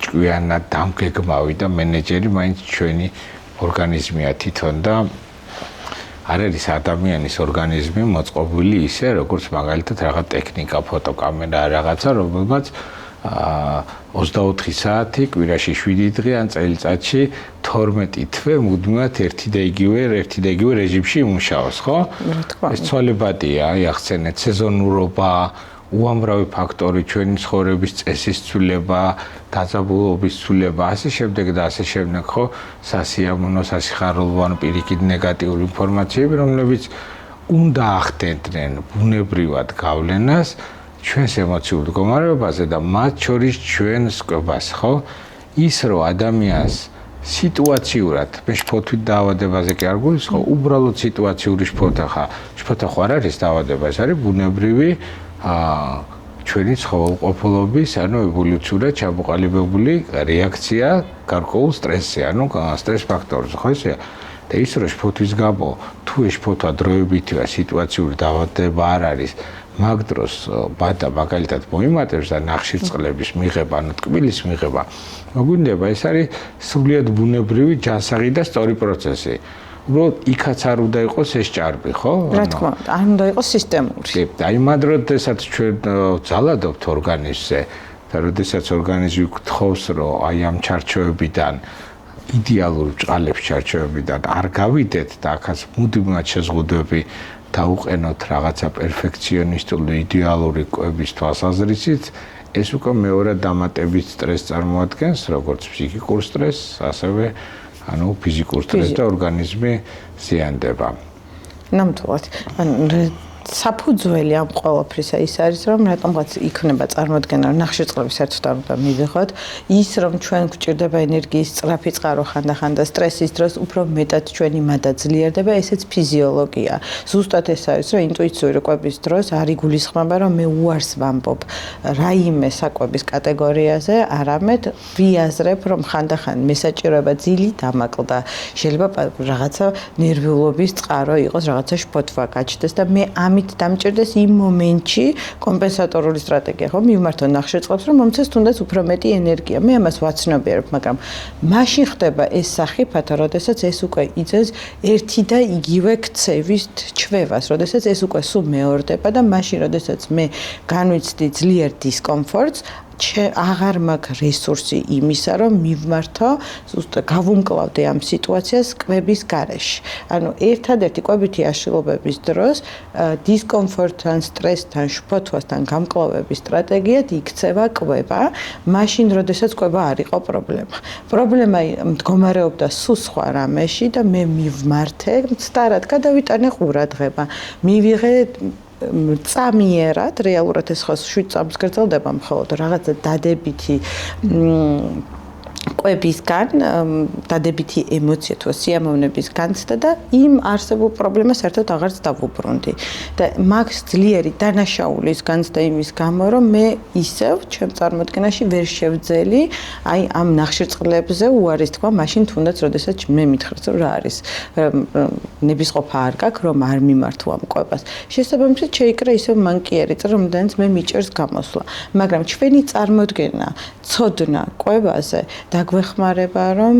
ჭკვიანად დამგეგმავი და მენეჯერი მაინც ჩვენი ორგანიზმია თვითონ და არ არის ადამიანის ორგანიზმი მოწყობილი ისე, როგორც მაგალითად რაღაც ტექნიკა, ფოტოკამერა, რაღაცა, რომელმაც 24 საათი, კვირაში 7 დღე ან წელიწადში 12 თვე მუდმივად ერთი და იგივე რეჟიმში იმუშაოს, ხო? ეს ცვალებადია, ახსენეთ სეზონურობა, უამრავი ფაქტორი, ჩვენი ცხოვრების წესის ცვლილება, დაძაბულობის ცვლილება, ასე შემდეგ და ასე შემდეგ, ხო? სასიამოვნო, სასიხარულოვანი პირიქით ნეგატიური ინფორმაციები, რომლებიც უნდა ახდენდნენ ბუნებრივად გავლენას ჩვენს ემოციურ მდგომარეობაზე და მათ შორის ჩვენს კვებას, ხო? ის რომ ადამიანს სიტუაციურად მე შფოთვით დაავადებაზე კი არ გულისხმობ, უბრალოდ სიტუაციური შფოთვა ხო არ არის დაავადება, ეს არის ბუნებრივი ჩვენი ცხოველყოფილობის, ანუ ევოლუციურად ჩამოყალიბებული რეაქცია გარკვეულ სტრესზე, ანუ სტრეს ფაქტორზე, ხო ისეა? და ის რომ შფოთვის გამო თუ ეს შფოთვა დროებითია სიტუაციური დაავადება არ არის, მაგ დროს ბადა მაგალითად მოიმატებს და ნახშირწყლების მიღება, ანუ ტკბილის მიღება, მოგვინდება, ეს არის სრულიად ბუნებრივი ჯანსაღი და სწორი პროცესი. უბრალოდ იქაც არ უნდა იყოს ეს ჭარბი, ხო? რა თქმა უნდა, არ უნდა იყოს სისტემური. კი, აი მაგ დროსაც ჩვენ ძალადობთ ორგანიზმზე და როდესაც ორგანიზმი გთხოვს, რომ აი ამ ჩარჩოებიდან იდეალური ბრჭყალების ჩარჩოებიდან არ გავიდეთ და ახაც მუდმივად შეზღუდვები დაუყენოთ რაღაცა პერფექციონისტული იდეალური კვების თვალსაზრისით, ეს უკვე მეორე დამატებით სტრესს წარმოადგენს, როგორც ფსიქიკურ სტრესს, ასევე ანუ ფიზიკურ სტრესს და ორგანიზმი ზიანდება. ნამდვილად. საფუძველი ამ ყველაფრისა ის არის, რომ რატომღაც იქნება წარმოადგენა, რომ ნახშირწყლები საერთოდ არ უნდა მივიღოთ, ის რომ ჩვენ გვჭირდება ენერგიის სწრაფი წყარო ხანდახან და სტრესის დროს უფრო მეტად ჩვენი მადა ძლიერდება, ესეც ფიზიოლოგია. ზუსტად ეს არის, რომ ინტუიციური კვების დროს არ იგულისხმება, რომ მე უარს ვამბობ რაიმე საკვების კატეგორიაზე, არამედ ვიაზრებ, რომ ხანდახან მესაჭიროება ძილი დამაკლდა, შეიძლება რაღაცა ნერვიულობის წყარო იყოს, რაღაცა შფოთვა გაჩნდეს და მე ამით დამჭირდეს იმ მომენტში კომპენსატორული სტრატეგია, ხო? მივმართო ნახშირწყლებს, რომ მომცეს თუნდაც უფრო მეტი ენერგია. მე ამას ვაცნობიერებ, მაგრამ მაშინ ხდება ეს სახიფათო, როდესაც ეს უკვე იწევს ერთი და იგივე ქცევის ჩვევას, როდესაც ეს უკვე სულ მეორდება და მაშინ, როდესაც მე განვიცდი ძლიერ დისკომფორტს, აღარ მაქვს რესურსი იმისა, რომ მივმართო, ზუსტად გავუმკლავდე ამ სიტუაციას კვების გარეშე. ანუ ერთადერთი კვებითი აშლილობების დროს დისკომფორტთან, სტრესთან, შფოთვასთან გამკლავების სტრატეგიად იქცევა კვება, მაშინ, როდესაც კვება არ იყო პრობლემა. პრობლემა მდგომარეობდა სულ სხვა რამეში და მე მივმართე, მცდარად გადავიტანე ყურადღება. მივიღე წამიერად, რეალურად ეს ხო 7 წამს გრძელდება მხოლოდ რაღაცა დადებითი კვებისგან, დადებითი ემოცია თუ სიამოვნების განცდა და იმ არსებულ პრობლემას ერთად აღარც დავუბრუნდი. და მაგ ძლიერი დანაშაულის განცდა იმის გამო, რომ მე ისევ ჩემ წარმოდგენაში ვერ შევძელი აი ამ ნახშირწყლებზე უარის თქვა, მაშინ თუნდაც როდესაც მე მითხრათ, რომ რა არის ნებისყოფა არ გაქვს, რომ არ მიმართო ამ კვებას. შესაბამისად შეიკრა ისევ მანკიერი წრე, რომელთანაც მე მიჭერს გამოსვლა. მაგრამ ჩვენი წარმოდგენა, ცოდნა კვებაზე დაგვეხმარება, რომ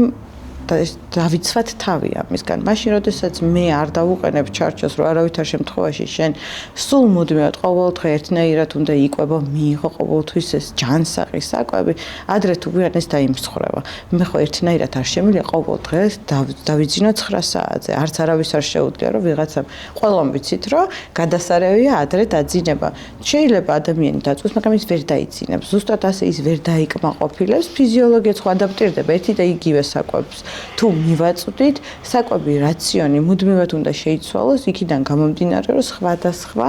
დავიცვათ თავი ამისგან. მაშინ, როდესაც მე არ დავუყენებ ჩარჩოს, რომ არავითარ შემთხვევაში შენ სულ მუდმივად ყოველდღე ერთნაირად უნდა იკვებო, მიიღო ყოველთვის ეს ჯანსაღი საკვები, ადრე თუ გვიან ეს დაიმსხვრევა. მე ხო ერთნაირად არ შემიძლია ყოველდღე დავიძინო 9 საათზე. არც არავის არ შეუძლია, რომ ვიღაცამ ყველამ ვიცით, რომ გადასარევია ადრე დაძინება. შეიძლება ადამიანი დაწვეს, მაგრამ ის ვერ დაიძინებს. ზუსტად ასე ის ვერ დაიკმაყოფილებს, ფიზიოლოგიაც ხო ადაპტირდება ერთი და იგივე საკვებს. თუ მივაწვდით, საკვები რაციონი მუდმივად უნდა შეიცვალოს, იქიდან გამომდინარე, რომ სხვადასხვა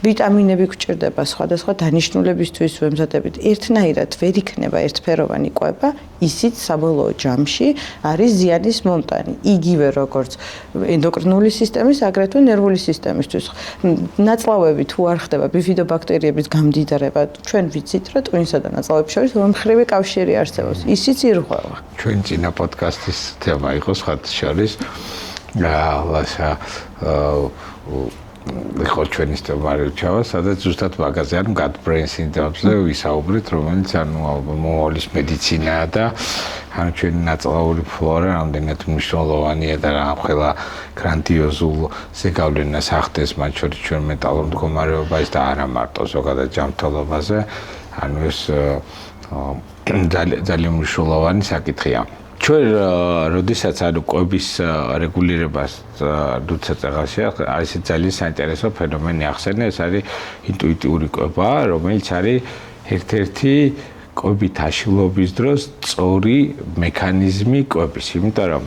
ვიტამინები გვჭირდება სხვადასხვა დანიშნულებისთვის ვემზადებით. ერთნაირად ვერ იქნება ერთფეროვანი კვება, ისიც საბოლოო ჯამში არის ზიანის მომტანი. იგივე როგორც ენდოკრინული სისტემის, აგრეთვე ნერვული სისტემისთვის. ნაწლავები თუ არ ხდება ბიფიდობაქტერიების გამდიდრება, ჩვენ ვიცით, რომ ტვინსა და ნაწლავების შორის ორმხრივი კავშირი არსებობს. ისიც ირღვევა. ჩვენ წინა პოდკასტის თემა იყო სხვათა შორის ხო ჩვენი სტუმარჩავა, სადაც ზუსტად მაგაზე ანუ gut brain syndrome-ზე ვისაუბრეთ, რომელიც ანუ მომავლის მედიცინაა და ანუ ჩვენი ნაწლავური ფლორა რამდენად მნიშვნელოვანია და რა ყველა გრანდიოზულ ზეგავლენას ახდენს, მათ შორის ჩვენ მენტალურ მდგომარეობას და არა მარტო ზოგადად ჯანმრთელობაზე. ანუ ეს ძალიან მნიშვნელოვანი საკითხია. ჩვენ როდესაც ანუ კვების რეგულირებას როდესაც აღაშია, არის ძალიან საინტერესო ფენომენი ახსენე, ეს არის ინტუიტიური კვება, რომელიც არის ერთ-ერთი კვებით აშლილობის დროს სწორი მექანიზმი კვების, იმიტომ რომ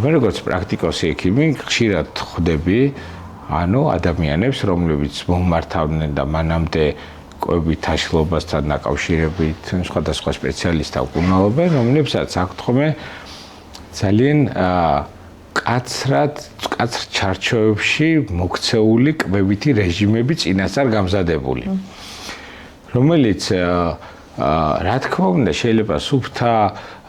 მე როგორც პრაქტიკოსი ექიმი ხშირად ხვდები ანუ ადამიანებს, რომლებიც მომართავდნენ და მანამდე კვებით აშლილობასთან დაკავშირებით სხვადასხვა სპეციალისტთა უკუნალობენ, რომლებსაც აქვთ ხოლმე ძალიან კაცრ ჩარჩოებში მოქცეული კვებითი რეჟიმები წინასწარ გამზადებული, რომელიც რა თქმა უნდა შეიძლება სუფთა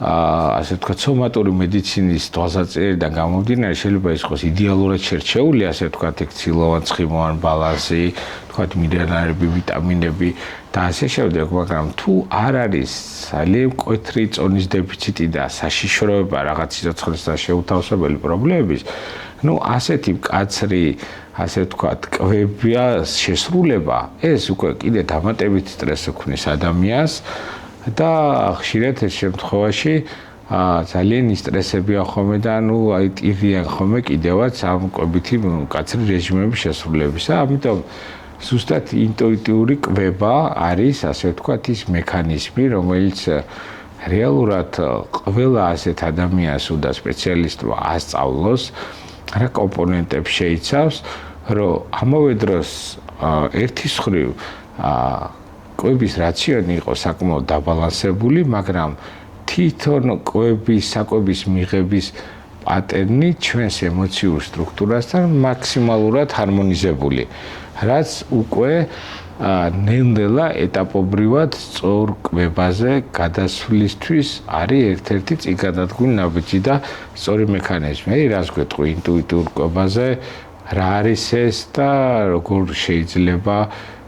ასე ვთქვათ სომატური მედიცინის თვალსაჩინარიდან გამომდინარე შეიძლება ის იყოს იდეალურად შერჩეული ასე ვთქვათ ცილოვან ცხიმოვან ბალანსი ვთქვათ მინერალები ვიტამინები და ასე შემდეგ მაგრამ თუ არ არის ძალიან მკვეთრი წონის დეფიციტი და საშიშროება რაღაც სიცოცხლესთან შეუთავსებელი პრობლემების ну ასეთი მკაცრი ასე ვთქვათ კვებია შესრულება ეს უკვე კიდე დამატებით სტრესს ექმნის ადამიანს და ხშირად ეს შემთხვევაში ძალიან ისტრესებია ხოლმე და ნუ აი ტირიან ხოლმე კიდევაც ამ კვებითი მკაცრი რეჟიმების შესრულებისა ამიტომ ზუსტად ინტუიტიური კვება არის ასე ვთქვათ ის მექანიზმი რომელიც რეალურად ყველა ასეთ ადამიანს უნდა სპეციალისტმა ასწავლოს რა კომპონენტებს შეიცავს რომ ამავე დროს ერთის ხრივ კვების რაციონი იყო საკმაოდ დაბალანსებული, მაგრამ თვითონ საკვების მიღების პატერნი ჩვენს ემოციურ სტრუქტურასთან მაქსიმალურად ჰარმონიზებული, რაც უკვე ნელ-ნელა ეტაპობრივად სწორ კვებაზე გადასვლისთვის არის ერთ-ერთი წინგადადგმული ნაბიჯი და სწორი მექანიზმი. რას გვეტყვი ინტუიტურ კვებაზე, რა არის ეს და როგორ შეიძლება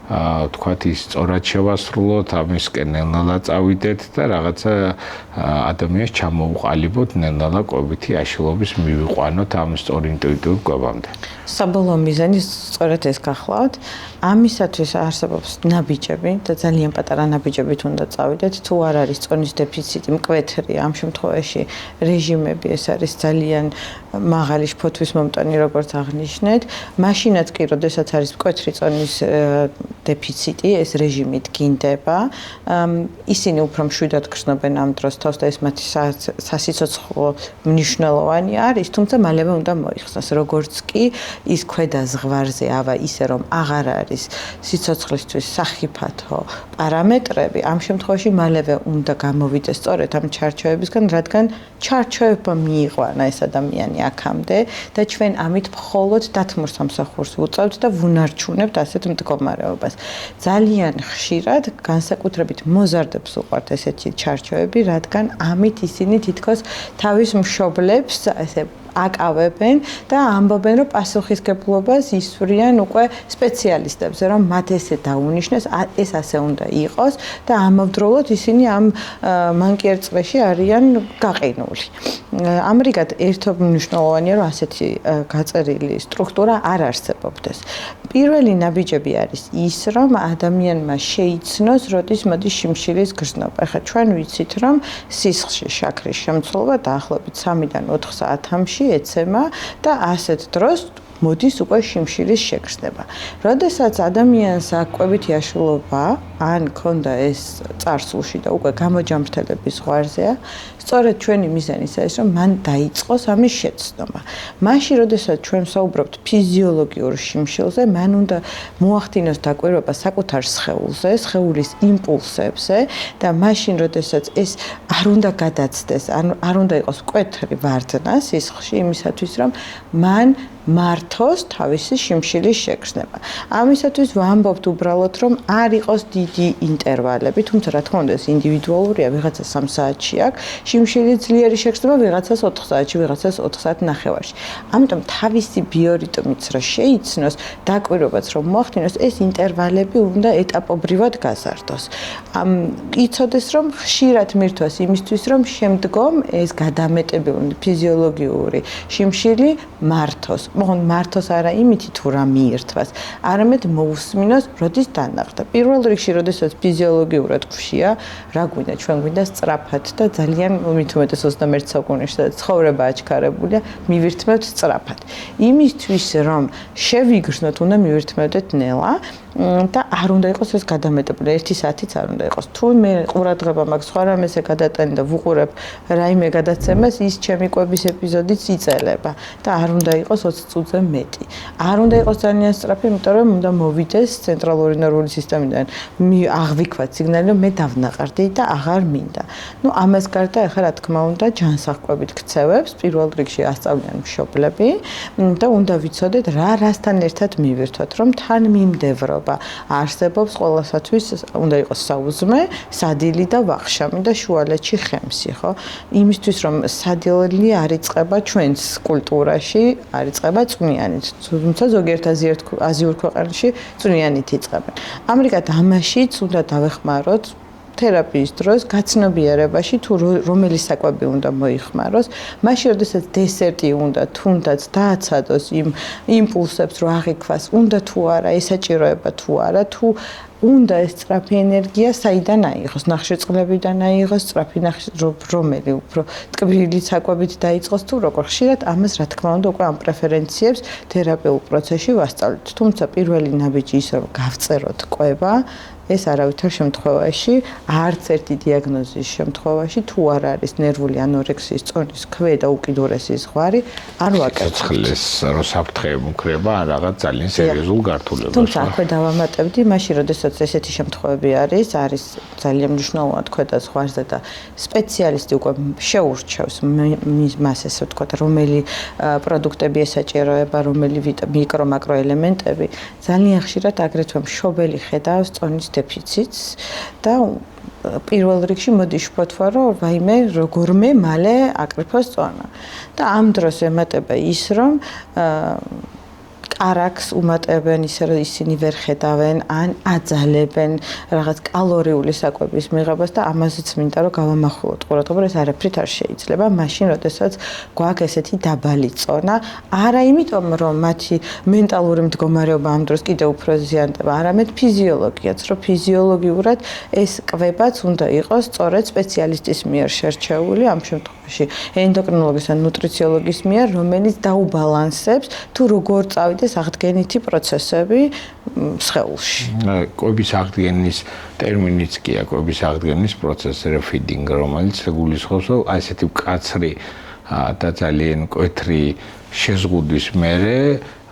თქვათ ის სწორად შევასრულოთ, ამისკენ ნელ-ნელა წავიდეთ და რაღაცა ადამიანს ჩამოუყალიბოთ, ნელ-ნელა კვებითი აშლილობის მივიყვანოთ ამ სწორ ინტუიტიურ კვებამდე. საბოლოო მიზანი სწორედ ეს გახლავთ. ამისათვის არსებობს ნაბიჯები და ძალიან პატარა ნაბიჯებით უნდა წავიდეთ. თუ არ არის წონის დეფიციტი, მკვეთრი, ამ შემთხვევაში რეჟიმები ეს არის ძალიან მაღალი შფოთვის მომტანი, როგორც აღნიშნეთ. მაშინაც კი, როდესაც არის მკვეთრი წონის დეფიციტი, ეს რეჟიმი დგინდება. ისინი უფრო მშვიდად გრძნობენ ამ დროს თავს და ეს მათი სასიცოცხლო მნიშვნელოვანი არის, თუმცა მალევე უნდა მოიხსნას, როგორც კი ის ქვედა ზღვარზე ავა ისე რომ აღარ არის სიცოცხლისთვის სახიფათო პარამეტრები, ამ შემთხვევაში მალევე უნდა გამოვიდეს სწორედ ამ ჩარჩოებისგან, რადგან ჩარჩოება მიიყვანა ეს ადამიანი აქამდე და ჩვენ ამით მხოლოდ დათმურ სამსახურს ვუწევთ და ვუნარჩუნებთ ასეთ მდგომარეობას. ძალიან ხშირად განსაკუთრებით მოზარდებს უყვართ ესეთი ჩარჩოები, რადგან ამით ისინი თითქოს თავის მშობლებს ესე აკავებენ და ამბობენ, რომ პასუხისგებლობას ისვრიან უკვე სპეციალისტებზე, რომ მათ ესე დაუნიშნეს, ეს ასე უნდა იყოს და ამავდროულად ისინი ამ მანკიერწრეში არიან გაყინული. ამრიგად ერთობნიშნულოვანია, რომ ასეთი გაწერილი სტრუქტურა არ არსებობდეს. პირველი ნაბიჯები არის ის, რომ ადამიანმა შეიცნოს, როდის მოდის შიმშილის გრძნობა. ახლა ჩვენ ვიცით, რომ სისხლში შაქრის შემცველობა დაახლოებით 3-დან 4 საათამდე ეცემა და ასეთ დროს მოდის უკვე შიმშილის შეგრძნება. როდესაც ადამიანს აქვს კვებითი აშლილობა, ან ქონდა ეს წარსულში და უკვე გამოჯამრთელების ზღვარზეა, სწორედ ჩვენი მიზანი ის რომ მან დაიწყოს ამის შეცდომა. მაშინ, როდესაც ჩვენ ვსაუბრობთ ფიზიოლოგიურ შიმშილზე, მან უნდა მოახდინოს დაკვირვება საკუთარ სხეულზე, სხეულის იმპულსებზე და მაშინ, როდესაც ეს არ უნდა გადაცდეს, არ უნდა იყოს მკვეთრი ვარდნა სისხლში იმისათვის, რომ მან მართოს თავისი შიმშილის შეგრძნება. ამისათვის ვამბობთ უბრალოდ, რომ არ იყოს დიდი ინტერვალები, თუმცა რა თქმა უნდა ეს ინდივიდუალურია, ვიღაცა 3 საათში აქვს, შიმშილის ძლიერი შეგრძნება, ვიღაცას 4 საათში, ვიღაცას 4 საათნახევარში. ამიტომ თავისი ბიორიტმიც რა შეიცნოს, დაკვირვებაც რომ მოახდინოს, ეს ინტერვალები უნდა ეტაპობრივად გაზარდოს. იცოდეს, რომ ხშირად მირთვას იმისთვის, რომ შემდგომ ეს გადამეტებული ფიზიოლოგიური შიმშილი მართოს. მოხონ მართოს არა იმითი თუ რა მიირთვას, არამედ მოусმინოს, როდის დანახდა. პირველ რიგში, როდესაც ფიზიოლოგიურად გვშია, რა გვინდა, ჩვენ გვინდა სწრაფად და ძალიან მით უმეტეს 21 საუკუნეში და ცხოვრება აჩქარებულია, მივირთმევთ სწრაფად. იმისთვის, რომ შევიგრძნოთ, უნდა მივირთმევდეთ ნელა და არ უნდა იყოს ეს გადამეტებული, 1 საათიც არ უნდა იყოს. თუ მე ყურადღება მაქვს სხვა რამესე გადატანი და ვუყურებ რაიმე გადაცემას, ის ჩემი კვების ეპიზოდიც იწელება და არ უნდა იყოს 20 წუთზე მეტი. არ უნდა იყოს ძალიან სწრაფი, იმიტომ რომ უნდა მოვიდეს ცენტრალური ნერვული სისტემიდან აღვიქვათ სიგნალი, რომ მე დავნაყარდი და აღარ მინდა. ნუ ამას გარდა ახლა რა თქმა უნდა ჯანსაღკვებით ქცევებს პირველ რიგში ასწავლიან მშობლები და უნდა ვიცოდეთ რასთან ერთად მივირთვათ, რომ თანმიმდევრო არსებობს ყველასათვის უნდა იყოს საუზმე, სადილი და ვახშამი და შუალედში ხემსი, ხო? იმისთვის რომ სადილი არ იწყება ჩვენს კულტურაში, არ იწყება წვნიანით. თუმცა ზოგიერთ აზიურ ქვეყანაში წვნიანით იწყებენ. ამრიგად ამაშიც უნდა დავეხმაროთ თერაპიის დროს გაცნობიერებაში თუ რომელი საკვები უნდა მოიხმაროს, მაშინ როდესაც დესერტი უნდა თუნდაც დააცადოს იმ იმპულსებს რო აღიქვას, უნდა თუ არა, ესაჭიროება თუ არა, თუ უნდა ეს სწრაფი ენერგია საიდან აიღოს, ნახშირწყლებიდან აიღოს, სწრაფი რომელი უფრო ტკბილი საკვებით დაიწყოს თუ როგორ. ხშირად ამას რა თქმა უნდა უკვე ამ პრეფერენციებს თერაპიულ პროცესში ვასწავლეთ. თუმცა პირველი ნაბიჯი ის რომ გავწეროთ კვება, ეს არავითარ შემთხვევაში, არც ერთი დიაგნოზის შემთხვევაში, თუ არ არის ნერვული ანორექსიის წონის ქვედა უკიდურესი ზღვარი, არ ვაკეთებთ. სიცოცხლის რო საფრთხეები მქრება რაღაც ძალიან სერიოზულ გართულებას. თუმცა აქვე დავამატებდი, მაშინ როდესაც ესეთი შემთხვევები არის ძალიან მნიშვნელოვნად ქვედა ზღვარზე და სპეციალისტი უკვე შეურჩევს მას ესე ვთქვათ, რომელი პროდუქტები ესაჭიროება, რომელი მიკრო-მაკრო ელემენტები, ძალიან ხშირად აგრეთვე მშობელი ხედავს წონის დეფიციტს და პირველ რიგში მოდი შფოთვა, რომ ვაიმე როგორმე მალე აკრიფოს წონა. და ამ დროს ემატება ის, რომ კარაქს უმატებენ ისე რომ ისინი ვერ ხედავენ ან აძალებენ რაღაც კალორიული საკვების მიღებას და ამაზეც მინდა რომ გავამახვილოთ ყურადღება ეს არაფრით არ შეიძლება მაშინ როდესაც გვაქვს ესეთი დაბალი წონა არა იმიტომ რომ მათი მენტალური მდგომარეობა ამ დროს კიდევ უფრო ზიანდება არამედ ფიზიოლოგიაც რომ ფიზიოლოგიურად ეს კვებაც უნდა იყოს სწორედ სპეციალისტის მიერ შერჩეული ამ შემთხვევაში ენდოკრინოლოგის ან ნუტრიციოლოგის მიერ რომელიც დაუბალანსებს თუ როგორ წავიდეს აღდგენითი პროცესები სხეულში. კვების აღდგენის ტერმინიც კი აქვს კვების აღდგენის პროცესი refeeding რომელიც გულისხმობს რომ აი ესეთი მკაცრი და ძალიან მკვეთრი შეზღუდვის მერე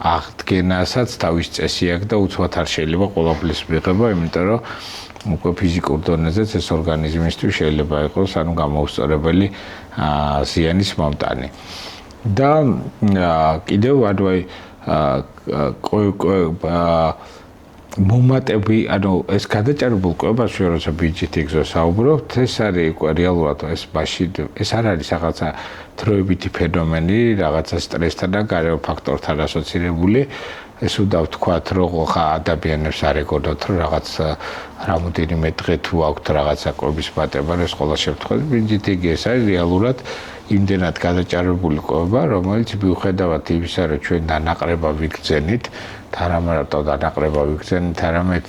აღდგენასაც თავის წესი აქვს და უცბად არ შეიძლება ყველაფრის მიღება იმიტომ რომ უკვე ფიზიკურ დონეზეც ეს ორგანიზმისთვის შეიძლება იყოს ანუ გამოუსწორებელი ზიანის მომტანი. და კიდევ ანუ აი მომატები, ანუ ეს გადაჭარბულ კვებას როცა ბიჭით ეგზო საუბრობთ, ეს არის რეალურად ეს მაშინ ეს არ არის რაღაცა დროებითი ფენომენი, რაღაცა სტრესთან და გარემო ფაქტორთან ასოცირებული. ეს უნდა ვთქვათ, რომ ხა ადამიანებს არ ეკონოთ, რომ რაღაც რამოდენიმე დღე თუ აქვთ რაღაცა კვების მატება, ეს ყოველ შემთხვევაში ბიჭით იგი ეს არის რეალურად იმდენად გადაჭარბებული კვება, რომელიც მიუხედავად იმისა, რომ ჩვენ დანაყრება ვიგრძენით, თარამატო დანაყრება ვიგრძენით, არამედ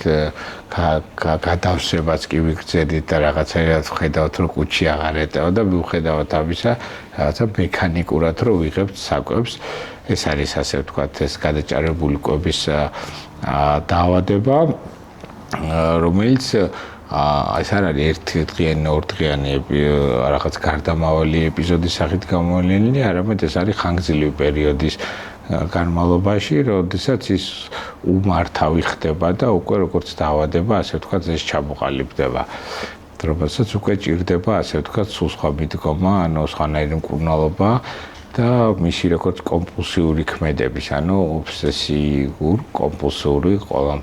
გადავსებაც კი ვიგრძენით და რაღაცაირად ვხედავთ, რომ კუჩი აღარ ეტევა და მიუხედავად ამისა, რაღაცა მექანიკურად რომ ვიღებთ საკვებს, ეს არის ასე ვთქვათ, ეს გადაჭარბებული კვების დაავადება, რომელიც ეს არ არის ერთდღიანი, ორდღიანი რაღაც გარდამავალი ეპიზოდის სახით გამოვლენილი, არამედ ეს არის ხანგრძლივი პერიოდის განმავლობაში, როდესაც ის უმართავი ხდება და უკვე როგორც დაავადება, ასე ვთქვათ, ეს ჩამოყალიბდება. რომელსაც უკვე ჭირდება, ასე ვთქვათ, სულ სხვა მიდგომა, ანუ სხვანაირი მკურნალობა და მისი როგორც კომპულსიური ქმედების, ანუ ობსესიურ კომპულსიური ყველა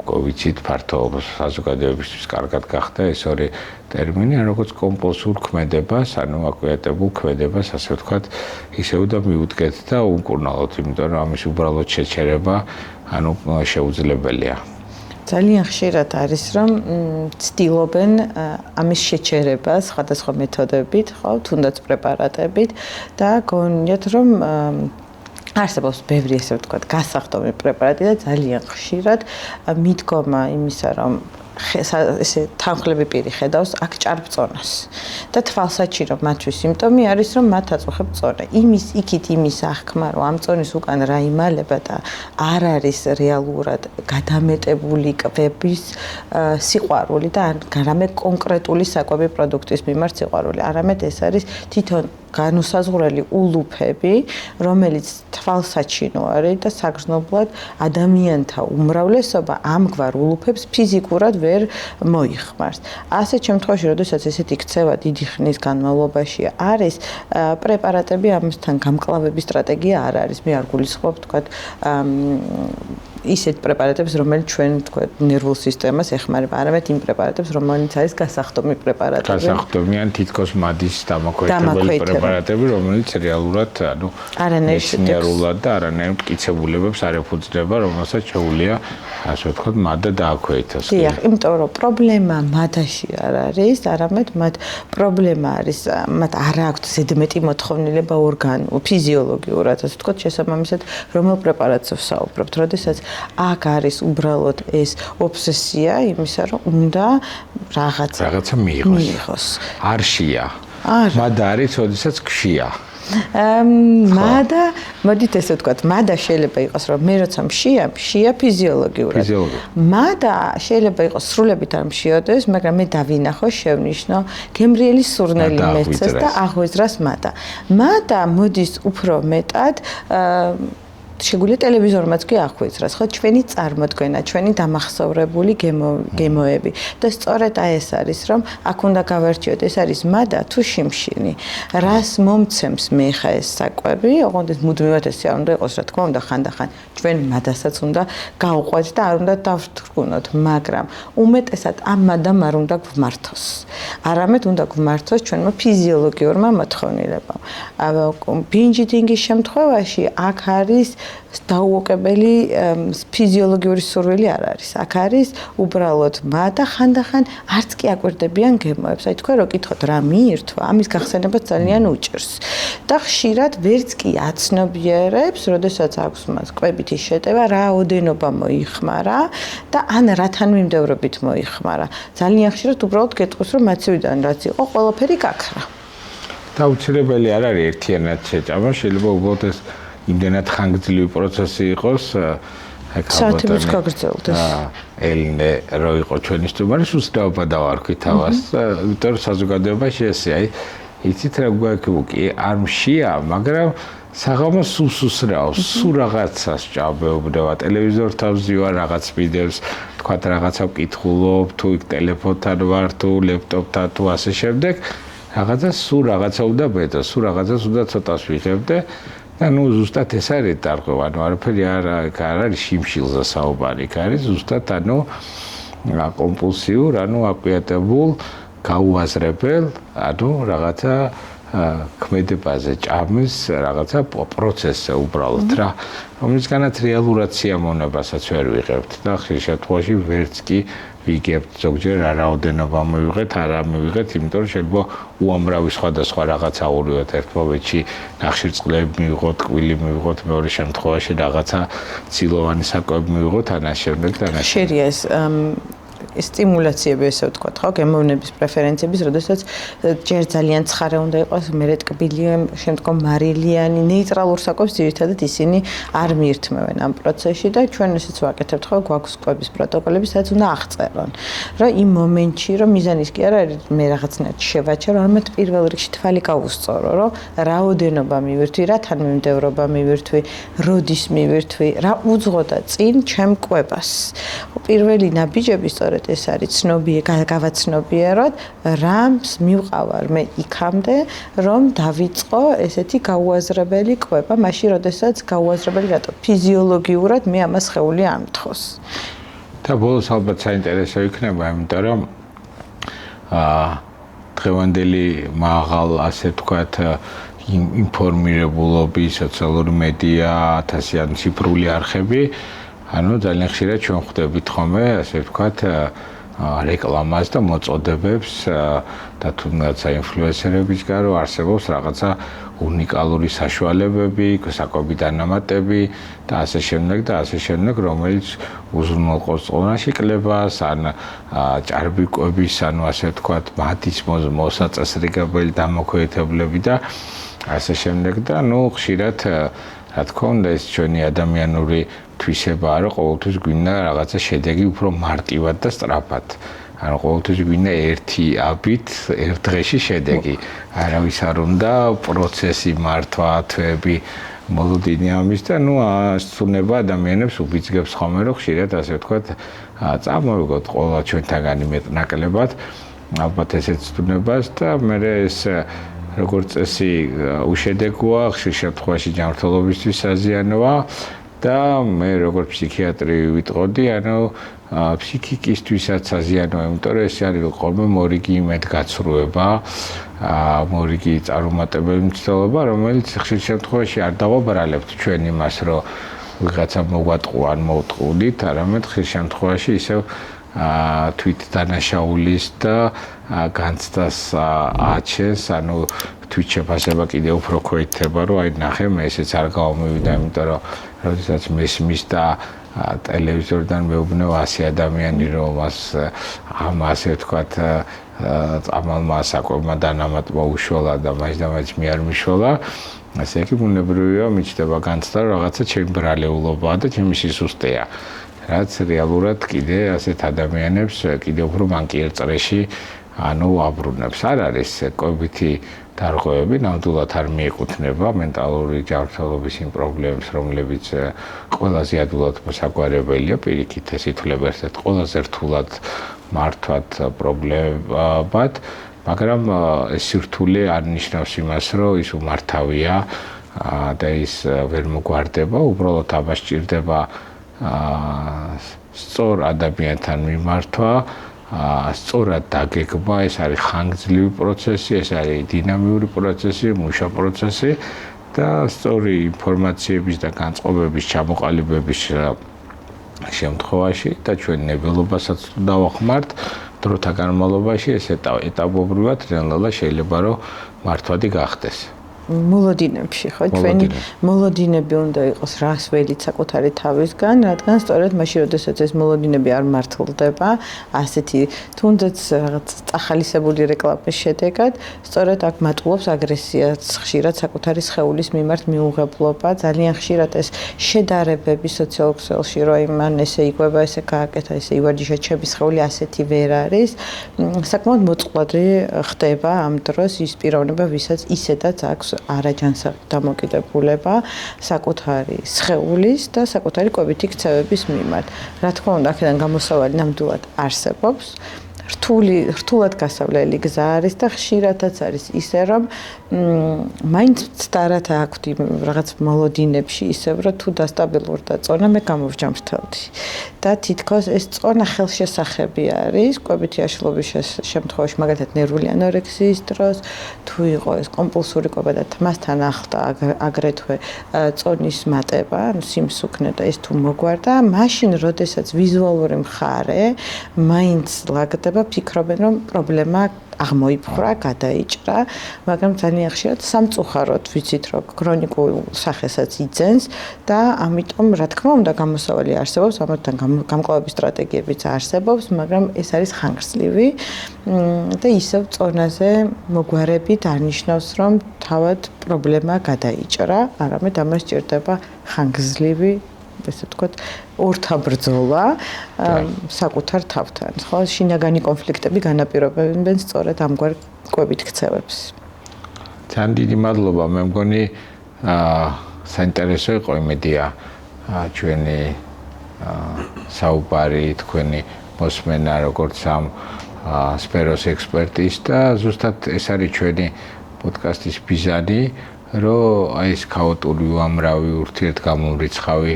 უკვე ვიცით ფართო საზოგადოებისთვის კარგად გახდა ეს ორი ტერმინი, ანუ როგორც კომპულსურ ქმედებას, ანუ აკუატებულ ქმედებას, ასე ვთქვათ, ისევ და მიუდგეთ და უმკურნალოთ, იმიტომ რომ ამის უბრალოდ შეჩერება, ანუ შეუძლებელია. ძალიან ხშირად არის რომ ცდილობენ ამის შეჩერებას სხვადასხვა მეთოდებით, ხო, თუნდაც პრეპარატებით და გონიათ რომ არსებობს ბევრი ესე ვთქვათ გასახდომი პრეპარატი და ძალიან ხშირად მიდგომა იმისა რომ ესე თანხლები პირი ხედავს აქ ჭარბწონას და თვალსაჩინო მათთვის სიმპტომი არის რომ მათ აწუხებ წონა იმის იქით იმის აღქმა რომ ამ წონის უკან რა იმალება და არ არის რეალურად გადამეტებული კვების სიყვარული და არამედ კონკრეტული საკვები პროდუქტის მიმართ სიყვარული არამედ ეს არის თვითონ განუსაზღვრელი ულუფები რომელიც თვალსაჩინო არის და საგრძნობლად ადამიანთა უმრავლესობა ამგვარ ულუფებს ფიზიკურად ვერ მოიხმარს. ასეთ შემთხვევაში, როდესაც ესეთი ქცევა დიდი ხნის განმავლობაში არის, პრეპარატები ამასთან გამკლავების სტრატეგია არ არის. მე არ გულისხმობ, თქვათ, ისეთ პრეპარატებს, რომელიც ჩვენ, თქვათ, ნერვულ სისტემას ეხმარება, არამედ იმ პრეპარატებს, რომელიც არის გასახდომი პრეპარატები. გასახდომი ან თითქოს მადის დამოქმედებელი პრეპარატები, რომელიც რეალურად, ანუ მეცნიერულად და არანაირ მტკიცებულებებს არ ეფუძნება, რომელსაც შეუძლია, ასე ვთქვათ, მადა დააქვეითოს. დიახ, იმიტომ რომ პრობლემა მადაში არ არის, არამედ მათ პრობლემა არის, მათ არ აქვთ ზედმეტი მოთხოვნილება ფიზიოლოგიურად, ასე ვთქვათ, შესაბამისად, რომელ პრეპარატს ვსაუბრობთ, როდესაც აქ არის უბრალოდ ეს ობსესია იმისა, რომ უნდა რაღაცა მიიღოს. არშია. მადა არის, როდესაც გშია. მადა, მოდით ესე ვთქვათ, მადა შეიძლება იყოს, რომ მე როცა მშია ფიზიოლოგიურად. მადა შეიძლება იყოს სრულებით არ მშიოდეს, მაგრამ მე დავინახო, შევნიშნო, გემრიელი სურნელი მეცეს და აღვიძრას მადა. მადა მოდის უფრო მეტად შეგვიძლია ტელევიზორმაც კი ახვეცრას, ხო, ჩვენი წარმოდგენა, ჩვენი დამახსოვრებული გემოები და სწორედ ეს არის, რომ აქ უნდა გავარჩიოთ, ეს არის მადა თუ შიმშილი. რას მომცემს მე ხა ეს საკვები, ოღონდ ეს მუდმივად ესე არ უნდა იყოს, რა თქმა უნდა, ხანდახან ჩვენ მადასაც უნდა გავყვეთ და არ უნდა დავთრგუნოთ, მაგრამ უმეტესად ამ მადამ არ უნდა გვმართოს. არამედ უნდა გვმართოს ჩვენმა ფიზიოლოგიურმა მოთხოვნილებამ. ბინჯ იტინგის შემთხვევაში აქ არის დაუოკებელი ფიზიოლოგიური სურვილი არ არის. აქ არის უბრალოდ მა და ხანდახან არც კი აკვირდებიან გემოებს. აი თქვენ რო კითხოთ რა მიირთვა, ამის გახსენებას ძალიან უჭირს. და ხშირად ვერც კი აცნობიერებს, როდესაც აქვს მას კვებითი შეტევა, რაოდენობა მოიხმარა და ან რათან მიმდევრობით მოიხმარა. ძალიან ხშირად უბრალოდ გეტყვის, რომ მაცივიდან რაც იყო, ყველაფერი გაქრა. დაუცილებელი არ არის ერთიანად შეჭამა, შეიძლება უბრალოდ ეს იმდენად ხანგრძლივი პროცესი იყოს, საათებიც გაგრძელდეს. ელინე რო იყო ჩვენი სტუმარი, სუსტაობა დავარქვით ავას, იმიტომ რომ საზოგადოებაში ესე აი იცით რა გვაქვს არ მშია, მაგრამ საღამოს სუსრავს, სულ რაღაცას ჭაბეობდება, ტელევიზორთან ვზივა, რაღაც ვიდეოს, თქვა რაღაცა ვკითხულობ, თუ იქ ტელეფონთან ვარ, თუ ლეპტოპთან, თუ ასე შემდეგ, რაღაცა სულ რაღაცა უნდა ბედო, სულ რაღაცას უნდა ცოტას ვიღებდე და ნუ ზუსტად ეს არის დარღვევა, ანუ არაფერი არ არის შიმშილზე საუბარი, იქ არის ზუსტად ანუ კომპულსიურ, ანუ აკვიატებულ, გაუაზრებელ, ანუ რაღაცა ქმედებაზე ჭამის რაღაცა პროცესზე უბრალოდ რა, რომლისგანაც რეალურად სიამოვნებასაც ვერ ვიღებთ და ხშირ შემთხვევაში ვერც კი ვიგებთ ზოგჯერ რა რაოდენობა მივიღეთ, არა მივიღეთ, იმიტომ რომ შეიძლება უამრავი სხვადასხვა რაღაც აურივოთ ერთ მომენტში, ნახშირწყლები მივიღოთ, კვილი მივიღოთ, მეორე შემთხვევაში რაღაცა ცილოვანი საკვები მივიღოთ, ამას შემდეგ და ამას შერია ეს სტიმულაციები ესე ვთქვათ, ხო, გემოვნების პრეფერენციების, როდესაც ჯერ ძალიან ცხარე უნდა იყოს, მერე ტკბილი, შემდგომ მარილიანი, ნეიტრალურ საკვებს ძირითადად ისინი არ მიირთმევენ ამ პროცესში და ჩვენ ესეც ვაკეთებთ, ხო, გვაქვს კვების პროტოკოლები, სადაც უნდა აღწერონ, რომ იმ მომენტში, რომ მიზანის კი არ არის მე რაღაცნაირად შევაჩერო, არამედ პირველ რიგში თვალი გავუსწორო, რომ რაოდენობა მივირთვი, რათან მიმდევრობა მივირთვი, როდის მივირთვი, რა უძღოდა წინ ჩემ კვებას. პირველი ნაბიჯები სწორედ ეს არის გავაცნობიეროთ, რამს მივყავარ მე იქამდე, რომ დავიწყო ესეთი გაუაზრებელი კვება, მაშინ როდესაც გაუაზრებელი რატო ფიზიოლოგიურად მე ამას ხეული არ მთხოს. და ბოლოს ალბათ საინტერესო იქნება, იმიტომ რომ დღევანდელი მაღალ, ასე ვთქვათ, ინფორმირებულობის, სოციალური მედია, ათასიანი ციფრული არხები ანუ ძალიან ხშირად ჩვენ ხვდებით ხოლმე, ასე ვთქვათ, რეკლამას და მოწოდებებს და თუნდაც ინფლუენსერებისგან რომ არსებობს რაღაცა უნიკალური საშუალებები, საკვები დანამატები და ასე შემდეგ, რომელიც უზრუნველყოფს ყველაში კლებას, ან ჭარბი კვების, ანუ ასე ვთქვათ, მათის მოსაწესრიგებელი დამოქმედებლები და ასე შემდეგ და ნუ ხშირად რა თქმა უნდა ეს ჩვენი ადამიანური თვისებაა, რომ ყოველთვის გვინდა რაღაცა შედეგი უფრო მარტივად და სწრაფად. ანუ ყოველთვის გვინდა ერთი აბით, ერთ დღეში შედეგი. არავის არ უნდა პროცესი მართვა, თვეები მოლოდინი ამის და ნუ ასწუნება ადამიანებს უბიძგებს ხოლმე, რომ ხშირად ასე ვთქვათ, წამოვიგოთ ყველა ჩვენთაგანი მეტნაკლებად, ალბათ ესეც ცნობას და მე ეს როგორც წესი უშედეგოა, ხშირ შემთხვევაში ჯანმრთელობისთვის საზიანოა და მე როგორც ფსიქიატრი ვიტყოდი, ანუ ფსიქიკისთვისაც საზიანოა, იმიტომ რომ ეს არის ხოლმე მორიგი იმედგაცრუება, მორიგი წარუმატებელი მცდელობა, რომელიც ხშირ შემთხვევაში არ დავაბრალებთ ჩვენ იმას, რომ ვიღაცა მოგვატყუ ან მოვტყუდით, არამედ ხშირ შემთხვევაში ისევ თვით დანაშაულის და განცდას აჩენს, ანუ თვით შეფასება კიდევ უფრო ქვეითდება, რომ აი ნახე მე ესეც არ გავამოვიდა, იმიტომ რომ როდესაც მესმის და ტელევიზორიდან მეუბნევ 100 ადამიანი, რომ ამ ასე ვთქვათ, წამალმა საკვებმა დანამატმა უშველა და მაინც მე არ მიშველა, ასე იგი ბუნებრივია მიჩნდება განცდა, რომ რაღაცა ჩემი ბრალეულობაა და ჩემი სისუსტეა. რაც რეალურად კიდე ასეთ ადამიანებს კიდე უფრო მანკიერ წრეში ანუ აბრუნებს. არ არის კვებითი დარღვევები, ნამდვილად არ მიეკუთვნება მენტალური ჯანმრთელობის იმ პრობლემებს, რომლებიც ყველაზე ადვილად მოსაგვარებელია, პირიქით ეს ითვლება ერთ-ერთ ყველაზე რთულად მართვად პრობლემად, მაგრამ ეს სირთულე არ ნიშნავს იმას, რომ ის უმართავია და ის ვერ მოგვარდება, უბრალოდ ამას სჭირდება სწორ ადამიანთან მიმართვა, სწორად დაგეგმა, ეს არის ხანგრძლივი პროცესი, ეს არის დინამიური პროცესი, მუშა პროცესი და სწორი ინფორმაციების და განწყობების ჩამოყალიბების შემთხვევაში და ჩვენ ნებელობასაც დავახმართ დროთა განმავლობაში ეს ეტაპობრივად რელალა შეიძლება რომ მართვადი გახდეს. მოლოდინებში ხო ჩვენი მოლოდინები უნდა იყოს რას ველით საკუთარი თავისგან, რადგან სწორედ მაშინ როდესაც ეს მოლოდინები არ მართლდება, ასეთი თუნდაც რაღაც წახალისებული რეკლამის შედეგად, სწორედ აქ მატულობს აგრესიაც, ხშირად საკუთარი სხეულის მიმართ მიუღებლობა, ძალიან ხშირად ეს შედარებები სოციალურ ქსელში, რომ იმან ესე იყვება, ესე გააკეთა, ესე ივარჯიშა, ჩემი სხეული ასეთი ვერ არის, საკმაოდ მოწყვლადი ხდება ამ დროს ის პიროვნება, ვისაც ისედაც აქვს არაჯანსაღი დამოკიდებულება საკუთარი სხეულის და საკუთარი კვებითი ქცევების მიმართ. Რა თქმა უნდა, აქედან გამოსავალი ნამდვილად არსებობს. რთულად გასავლელი გზა არის და ხშირადაც არის ისე, რომ მაინც ცდარად აქვთ რაღაც მოლოდინებში ისევ, რომ თუ დასტაბილურდა წონა, მე გამოვჯამრთელდი. და თითქოს ეს წონა ხელშესახები არის კვებითი აშლობის შემთხვევაში, მაგალითად ნერვული ანორექსიის დროს, თუ იყო ეს კომპულსური კვება და თმასთან ახლდა აგრეთვე წონის მატება, ანუ სიმსუქნე და ეს თუ მოგვარდა, მაშინ როდესაც ვიზუალური მხარე მაინც ლაგდება, ფიქრობენ, რომ პრობლემა აღმოიფხვრა, გადაიჭრა, მაგრამ ძალიან ხშირად სამწუხაროდ ვიცით, რომ ქრონიკულ სახესაც იძენს და ამიტომ, რა თქმა უნდა, გამოსავალი არსებობს, ამათთან გამკლავების სტრატეგიებიც არსებობს, მაგრამ ეს არის ხანგრძლივი და ისევ წონაზე მოგვარებით არნიშნავს, რომ თავად პრობლემა გადაიჭრა, არამედ ამას სჭირდება ხანგრძლივი ესე ვთქვათ, ორთაბრძოლა საკუთარ თავთან. ხო, შინაგანი კონფლიქტები განაპირობებენ სწორედ ამგვარ კვებით ქცევებს. ძალიან დიდი მადლობა, მე მგონი საინტერესო იყო იმედია ჩვენი საუბარი, თქვენი მოსმენა როგორც ამ სფეროს ექსპერტის და ზუსტად ეს არის ჩვენი პოდკასტის მიზანი, რომ აი ეს ქაოტური უამრავი ურთიერთგამომრიცხავი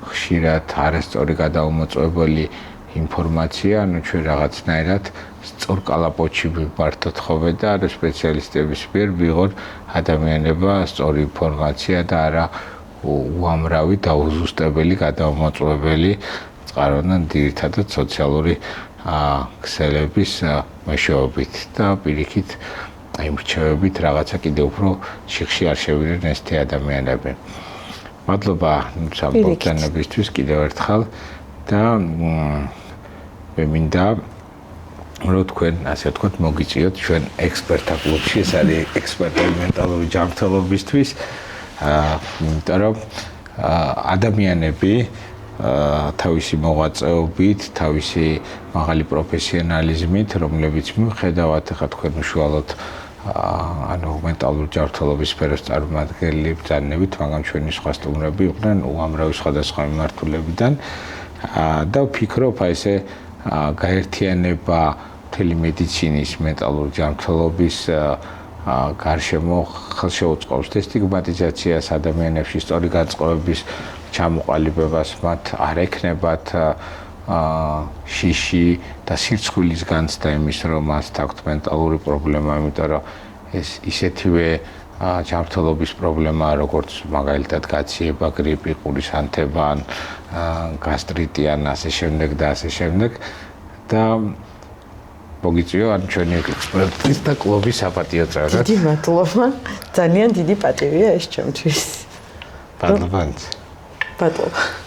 ხშირად არასწორი გადაუმოწმებელი ინფორმაცია, ანუ ჩვენ რაღაცნაირად სწორ კალაპოტში ვიმართოთ ხოლმე და არა სპეციალისტების მიერ ვიღოთ ადამიანება სწორი ინფორმაცია და არა უამრავი დაუზუსტებელი გადაუმოწმებელი წყაროდან ძირითადად სოციალური ქსელების მეშვეობით და პირიქით აი მრჩევებით რაღაცა კიდევ უფრო შიხში არ შევიდნენ ესეთი ადამიანები. მადლობა სამბობთანებისთვის კიდევ ერთხელ და მე მინდა რომ თქვენ ასე ვთქვათ მოგიწიოთ ჩვენ ექსპერტთა კლუბში, ეს არის ექსპერტული მენტალური ჯანმრთელობისთვის, იმიტომ რომ ადამიანები თავისი მოღვაწეობით, თავისი მაღალი პროფესიონალიზმით, რომლებიც მიუხედავად ახლა თქვენ უშუალოდ ანუ მენტალური ჯანმრთელობის სფეროს წარმომადგენელი ბრძანებით, მაგრამ ჩვენი სხვა სტუმრები იყვნენ უამრავი სხვადასხვა მიმართულებიდან და ვფიქრობ, აი ესე გაერთიანება მთელი მედიცინის მენტალური ჯანმრთელობის გარშემო ხელშეუწყობს დესტიგმატიზაციას ადამიანებში, სწორი განწყობების ჩამოყალიბებას, მათ არ ექნებათ შიში და სირცხვილის განცდა იმის, რომ მას აქვს მენტალური პრობლემა, იმიტომ რომ ეს ისეთივე ჯანმრთელობის პრობლემაა, როგორც მაგალითად გაციება, გრიპი, ყურის ანთება, გასტრიტი ან ასე შემდეგ და ასე შემდეგ და მოგიწიო ან ჩვენი ექსპერტის და კლუბის საპატიო წევრად. დიდი მადლობა. ძალიან დიდი პატივია ეს ჩემთვის. მადლობა. მადლობა.